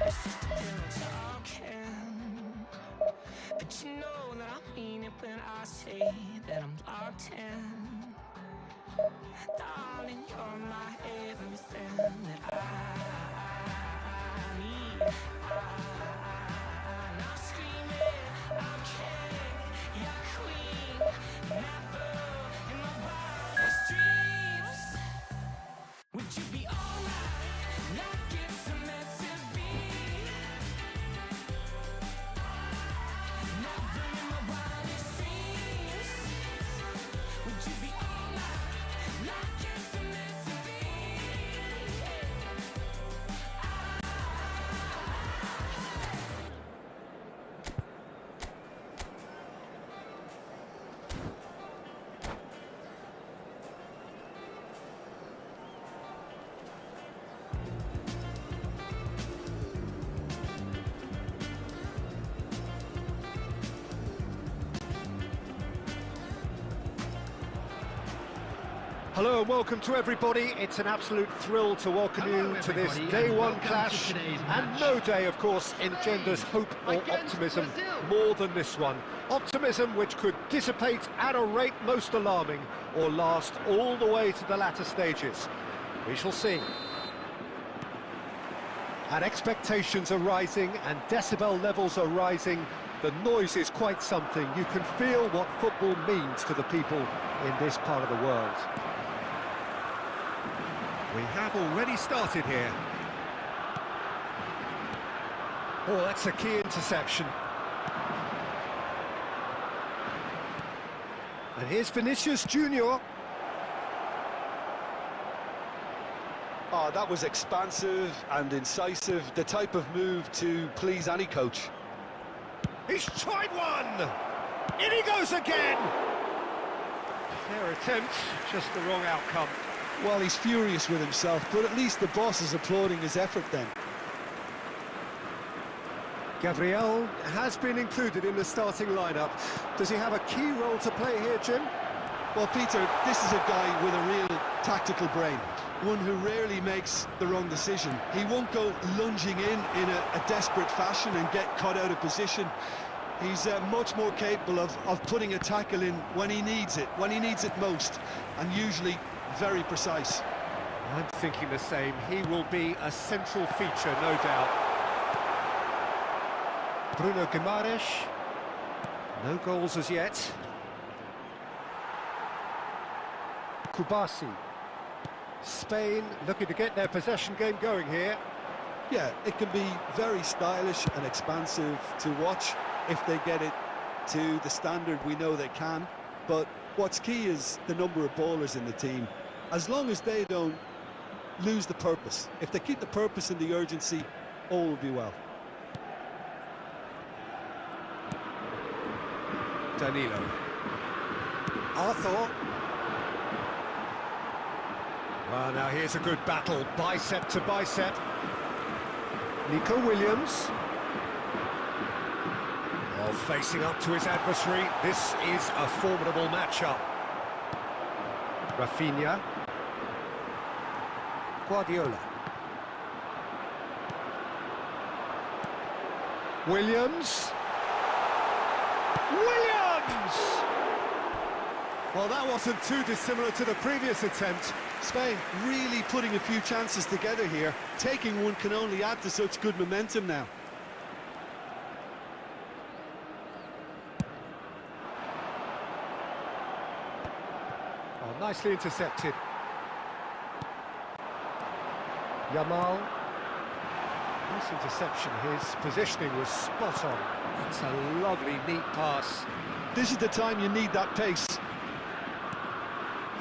It's just a pillow talking, but you know that I mean it when I say that I'm locked in. Darling, you're my everything that I need. I'm screaming, I'm king, you're queen, never in my wildest dreams would you be all mine, like it's meant to be. Never in my wildest dreams would you be all mine, like it's meant to be. Hello and welcome to everybody. It's an absolute thrill to welcome you to this day one clash, and no day, of course, engenders hope or optimism more than this one. Optimism which could dissipate at a rate most alarming or last all the way to the latter stages. We shall see. And expectations are rising and decibel levels are rising. The noise is quite something. You can feel what football means to the people in this part of the world. We have already started here. Oh, that's a key interception. And here's Vinicius Junior. Oh, that was expansive and incisive, the type of move to please any coach. He's tried one! In he goes again! Fair attempt, just the wrong outcome. Well, he's furious with himself, but at least the boss is applauding his effort then. Gabriel has been included in the starting lineup. Does he have a key role to play here, Jim? Well, Peter, this is a guy with a real tactical brain, one who rarely makes the wrong decision. He won't go lunging in a desperate fashion and get caught out of position. He's much more capable of putting a tackle in when he needs it most, and usually very precise. I'm thinking the same. He will be a central feature, no doubt. Bruno Guimaraes. No goals as yet. Kubasi. Spain looking to get their possession game going here. Yeah, it can be very stylish and expansive to watch if they get it to the standard we know they can. But what's key is the number of ballers in the team. As long as they don't lose the purpose, if they keep the purpose and the urgency, all will be well. Danilo. Arthur. Well, now here's a good battle, bicep to bicep. Nico Williams. Well, facing up to his adversary, this is a formidable matchup. Rafinha. Guardiola. Williams. Williams! Well, that wasn't too dissimilar to the previous attempt. Spain really putting a few chances together here. Taking one can only add to such good momentum now. Oh, nicely intercepted. Yamal. Nice interception. His positioning was spot on. It's a lovely, neat pass. This is the time you need that pace.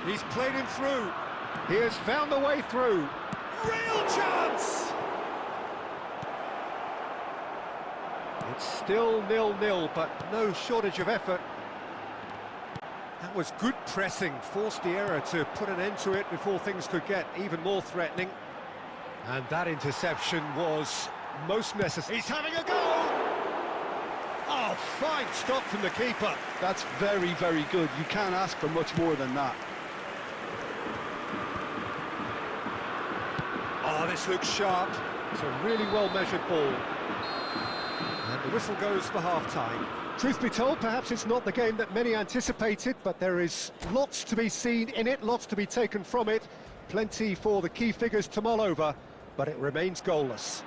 He's played him through. He has found the way through. Real chance! It's still 0-0, but no shortage of effort. That was good pressing, forced the error to put an end to it before things could get even more threatening. And that interception was most necessary. He's having a go! Oh, fine stop from the keeper. That's very, very good. You can't ask for much more than that. Oh, this looks sharp. It's a really well-measured ball. And the whistle goes for half-time. Truth be told, perhaps it's not the game that many anticipated, but there is lots to be seen in it, lots to be taken from it. Plenty for the key figures to mull over, but it remains goalless.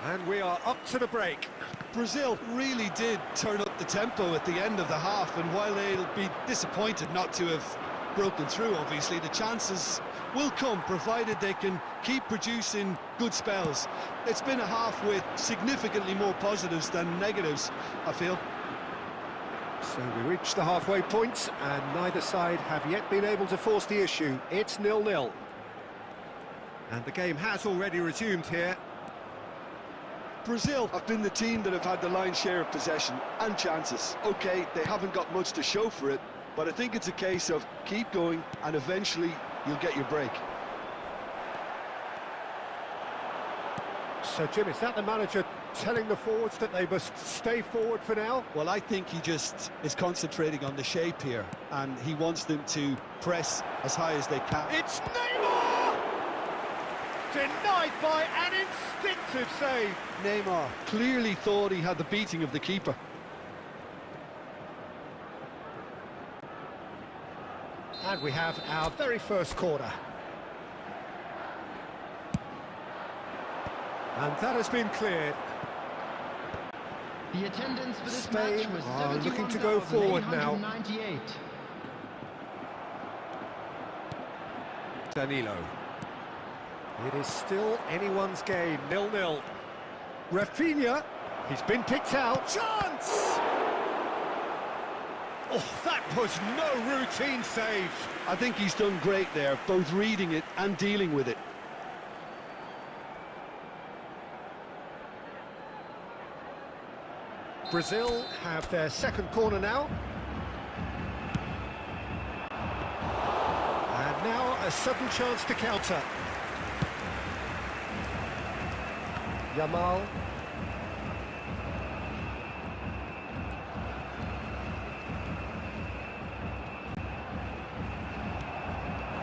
And we are up to the break. Brazil really did turn up the tempo at the end of the half, and while they'll be disappointed not to have broken through, obviously, the chances will come, provided they can keep producing good spells. It's been a half with significantly more positives than negatives, I feel. So we reach the halfway point, and neither side have yet been able to force the issue. It's 0-0. And the game has already resumed here. Brazil have been the team that have had the lion's share of possession and chances. OK, they haven't got much to show for it, but I think it's a case of keep going and eventually you'll get your break. So, Jim, is that the manager telling the forwards that they must stay forward for now? Well, I think he just is concentrating on the shape here, and he wants them to press as high as they can. It's Neymar! Denied by an instinctive save. Neymar clearly thought he had the beating of the keeper. And we have our very first corner. And that has been cleared. The attendance for this Spain match was are looking to go forward now. 71,898. Danilo. It is still anyone's game, 0-0. Rafinha, he's been picked out. Chance! Oh, that was no routine save. I think he's done great there, both reading it and dealing with it. Brazil have their second corner now. And now a sudden chance to counter. Yamal.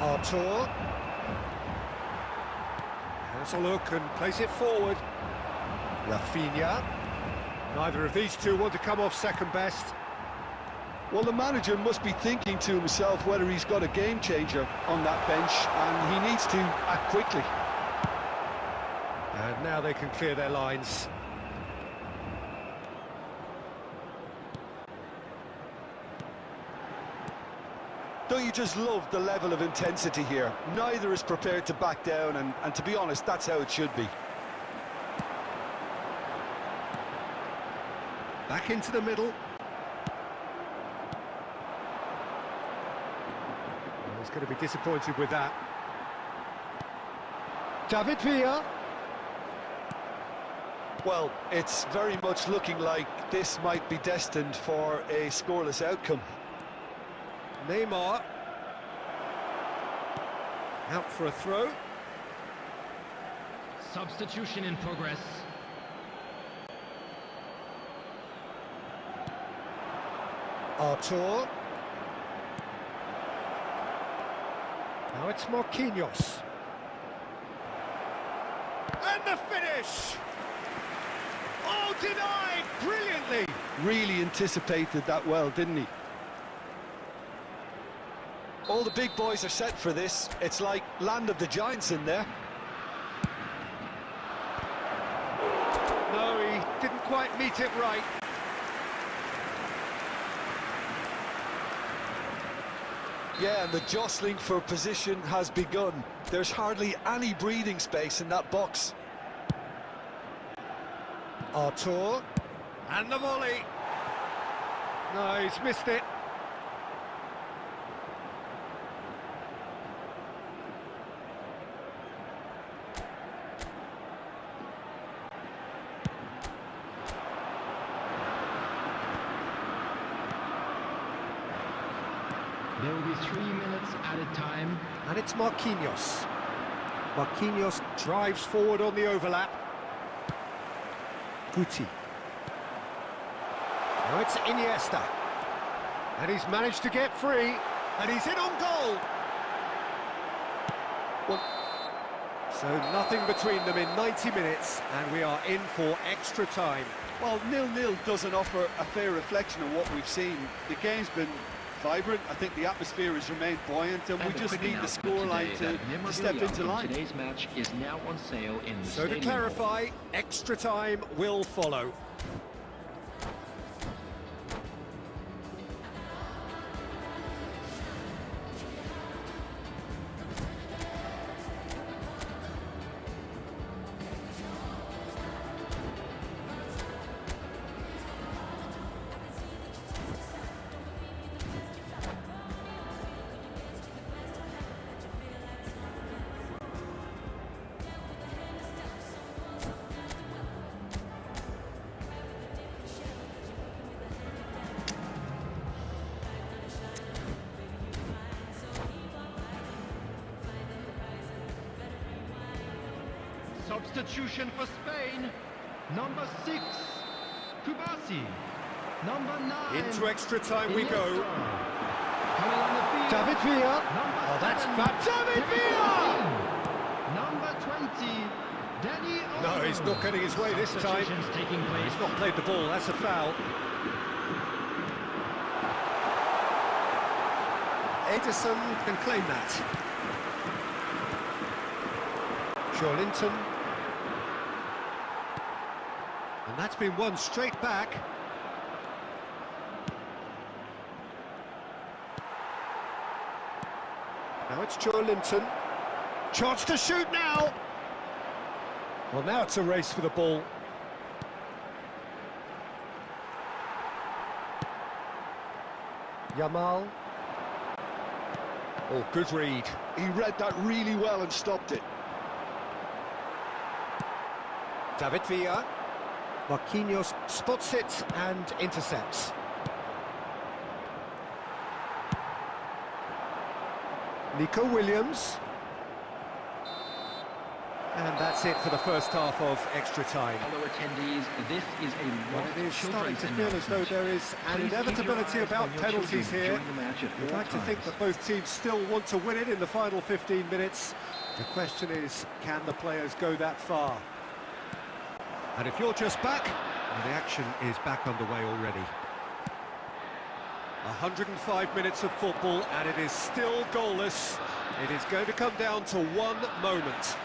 Artur. Has a look and plays it forward. Rafinha. Neither of these two want to come off second best. Well, the manager must be thinking to himself whether he's got a game changer on that bench, and he needs to act quickly. And now they can clear their lines. Don't you just love the level of intensity here? Neither is prepared to back down, and to be honest, that's how it should be. Back into the middle. He's going to be disappointed with that. David Villa. Well, it's very much looking like this might be destined for a scoreless outcome. Neymar. Out for a throw. Substitution in progress. Artur. Now it's Marquinhos. And the finish! Oh, denied brilliantly! Really anticipated that well, didn't he? All the big boys are set for this. It's like land of the giants in there. No, he didn't quite meet it right. Yeah, and the jostling for position has begun. There's hardly any breathing space in that box. Artur. And the volley. No, he's missed it. There will be 3 minutes added time. And it's Marquinhos. Marquinhos drives forward on the overlap. Guti. Now it's Iniesta. And he's managed to get free. And he's in on goal. Well, so nothing between them in 90 minutes. And we are in for extra time. Well, 0-0 doesn't offer a fair reflection of what we've seen. The game's been vibrant. I think the atmosphere has remained buoyant, and we just need the scoreline to step into line. Today's match is now on sale in the So to stadium. clarify, extra time will follow. Substitution for Spain. Number 6, Kubasi. Number 9. Into extra time we go. Coming on the field. David Villa. Number Oh, that's 7, fab. David Villa! Number 20, Danny No, Olmo. he's not getting his way this time. Substitutions taking place. He's not played the ball, that's a foul. Edison can claim that. Joelinton. And that's been won straight back. Now it's Joelinton. Chance to shoot now! Well, now it's a race for the ball. Yamal. Oh, good read. He read that really well and stopped it. David Villa. Marquinhos spots it and intercepts. Nico Williams. And that's it for the first half of extra time. Fellow attendees, this is a Well, it is starting to feel as though there is an inevitability about penalties here. You'd like to think that both teams still want to win it in the final 15 minutes. The question is, can the players go that far? And if you're just back, well, the action is back underway already. 105 minutes of football and it is still goalless. It is going to come down to one moment.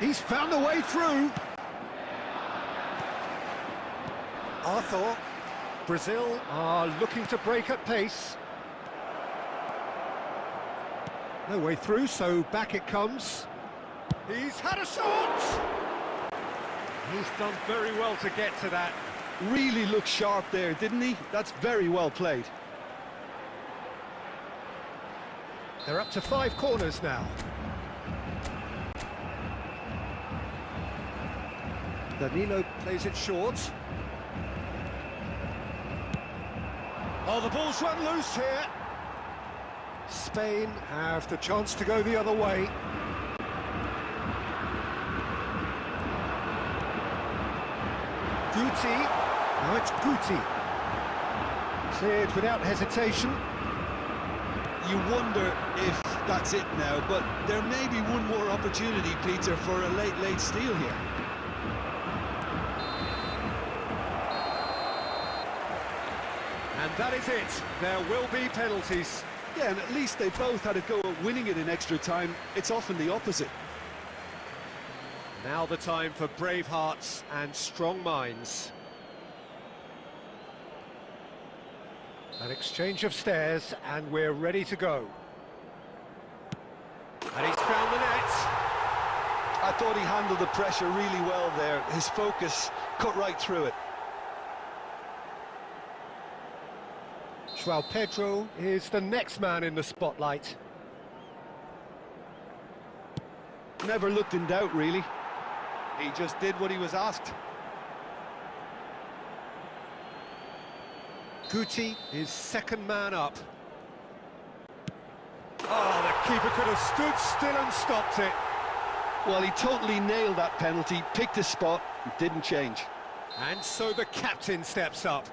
He's found a way through. Arthur. Brazil are looking to break at pace. No way through, so back it comes. He's had a shot! He's done very well to get to that. Really looked sharp there, didn't he? That's very well played. They're up to 5 corners now. Danilo plays it short. Oh, the ball's run loose here. Spain have the chance to go the other way. Guti. Now it's Guti. Cleared without hesitation. You wonder if that's it now, but there may be one more opportunity, Peter, for a late steal here. And that is it. There will be penalties. Yeah, and at least they both had a go at winning it in extra time. It's often the opposite. Now the time for brave hearts and strong minds. An exchange of stares and we're ready to go. And he's found the net. I thought he handled the pressure really well there. His focus cut right through it. João Pedro is the next man in the spotlight. Never looked in doubt, really. He just did what he was asked. Guti is second man up. Oh, the keeper could have stood still and stopped it. Well, he totally nailed that penalty, picked his spot, didn't change. And so the captain steps up.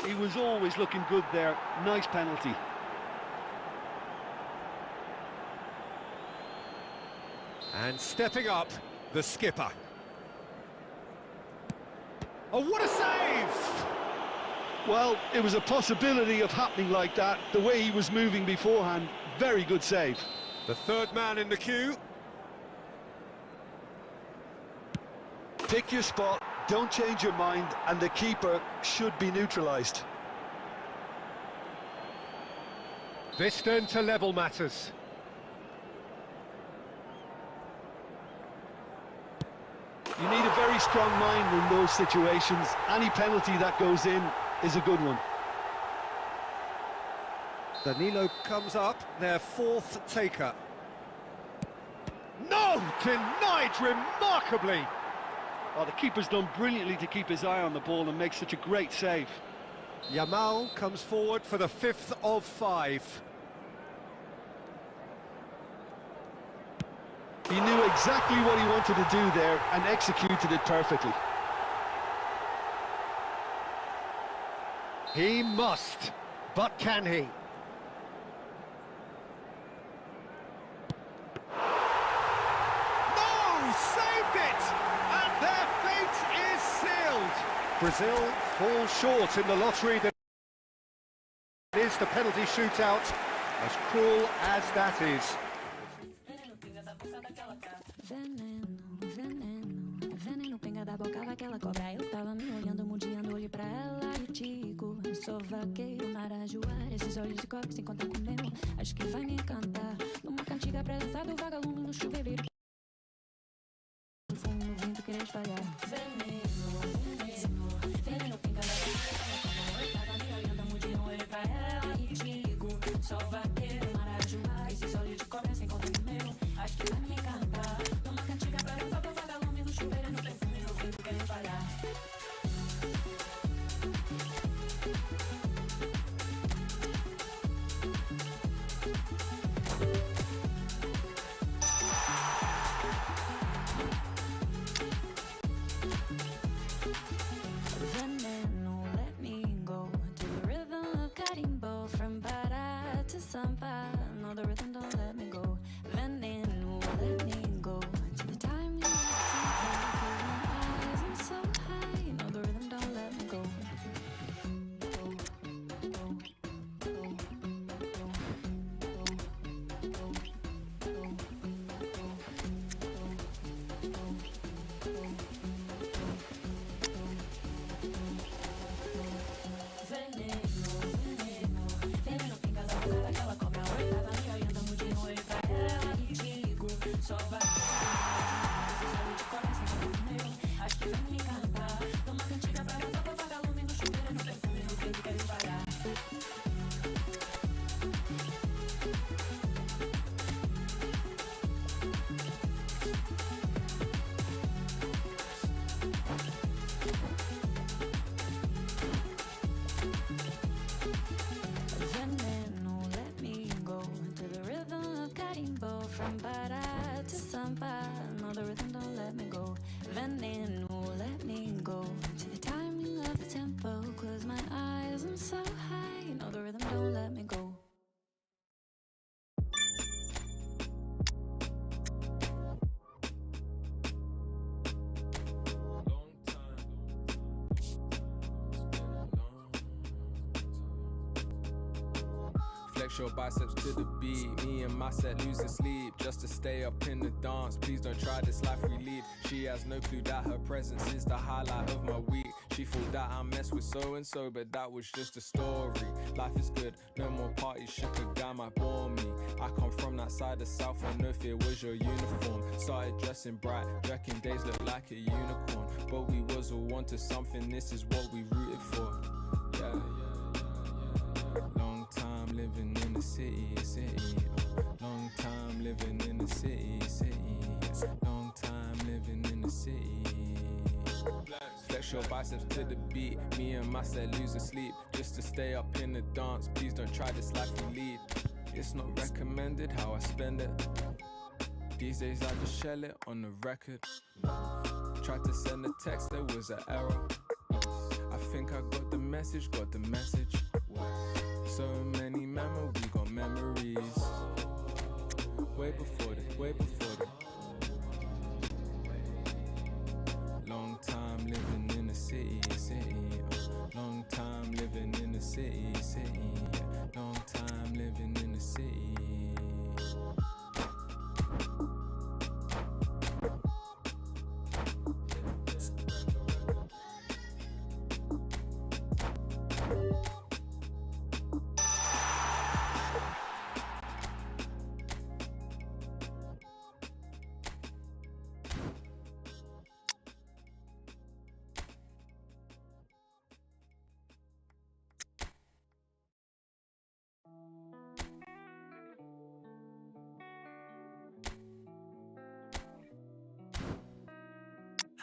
He was always looking good there. Nice penalty. And stepping up, the skipper. Oh, what a save! Well, it was a possibility of happening like that. The way he was moving beforehand, very good save. The third man in the queue. Pick your spot, don't change your mind, and the keeper should be neutralised. This then to level matters. You need a very strong mind in those situations. Any penalty that goes in is a good one. Danilo comes up, their fourth taker. No! Denied remarkably! Oh, the keeper's done brilliantly to keep his eye on the ball and make such a great save. Yamal comes forward for the 5th of 5. He knew exactly what he wanted to do there and executed it perfectly. He must, but can he? No! Saved it! And their fate is sealed! Brazil fall short in the lottery that is the penalty shootout, as cruel as that is. Veneno, pinga da boca daquela cobra. Eu tava me olhando, mudando, olhei pra ela e digo: sou vaqueiro, marajoara. Esses olhos de coque se encontram com o meu. Acho que vai me encantar. Uma cantiga pra dançar do vagalume no chuveiro. Fumo no vento querer espalhar. Veneno, pinga da boca daquela cobra. Eu tava me olhando, mudando, olhei pra ela e digo: sou vaqueiro, marajoara. Esses olhos de coque se encontram com o meu. Acho que vai me encantar. Uma cantiga pra dançar do vagalume no chuveiro. No perfume no vento querer espalhar. Veneno, let me go to the rhythm of carimbo. From para to samba, no, the rhythm don't let me go. Veneno, let me go to the time you close my eyes. I'm so high, no, the rhythm don't let me go. Veneno, pinga da boca daquela cobra. Eu tava me olhando, mudinho, olhei pra ela e digo: só vai. Esses olhos de cobre sem conta com meu. Acho que vai me encantar. Toma cantiga pra dançar do vagalume no chuveiro. No perfume no vento quero espalhar. Veneno, let me go to the rhythm of carimbo. From para to samba, no, the rhythm don't let me go. Veneno, let me go to the timing of the tempo. Close my eyes, I'm so high, no, the rhythm don't let me go. Flex your biceps to the beat. Me and my set losing sleep just to stay up in the dance. Please don't try this life we lead. She has no clue that her presence is the highlight of my week. She thought that I messed with so and so, but that was just a story. Life is good, no more parties. Shook a guy might bore me. I come from that side of South where no fear was your uniform. Started dressing bright, wrecking days look like a unicorn. But we was all onto something. This is what we rooted for. Yeah. Long time living in the city. Long time living in the city. Long time living in the city. Flex your biceps to the beat. Me and my set losing sleep just to stay up in the dance. Please don't try this life we lead. It's not recommended how I spend it. These days I just shell it on the record. Tried to send a text, there was an error. I think I got the message. So many memories, got memories. Way before the long time living in the city. Long time living in the city. Long time living in the city.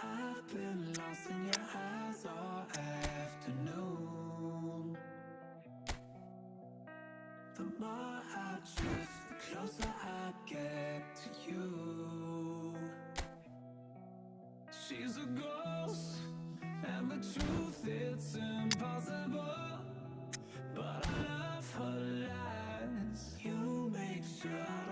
I've been lost in your eyes all afternoon. The more I drift closer I get to you. She's a ghost, and the truth, it's impossible. But I love her lies. You make sure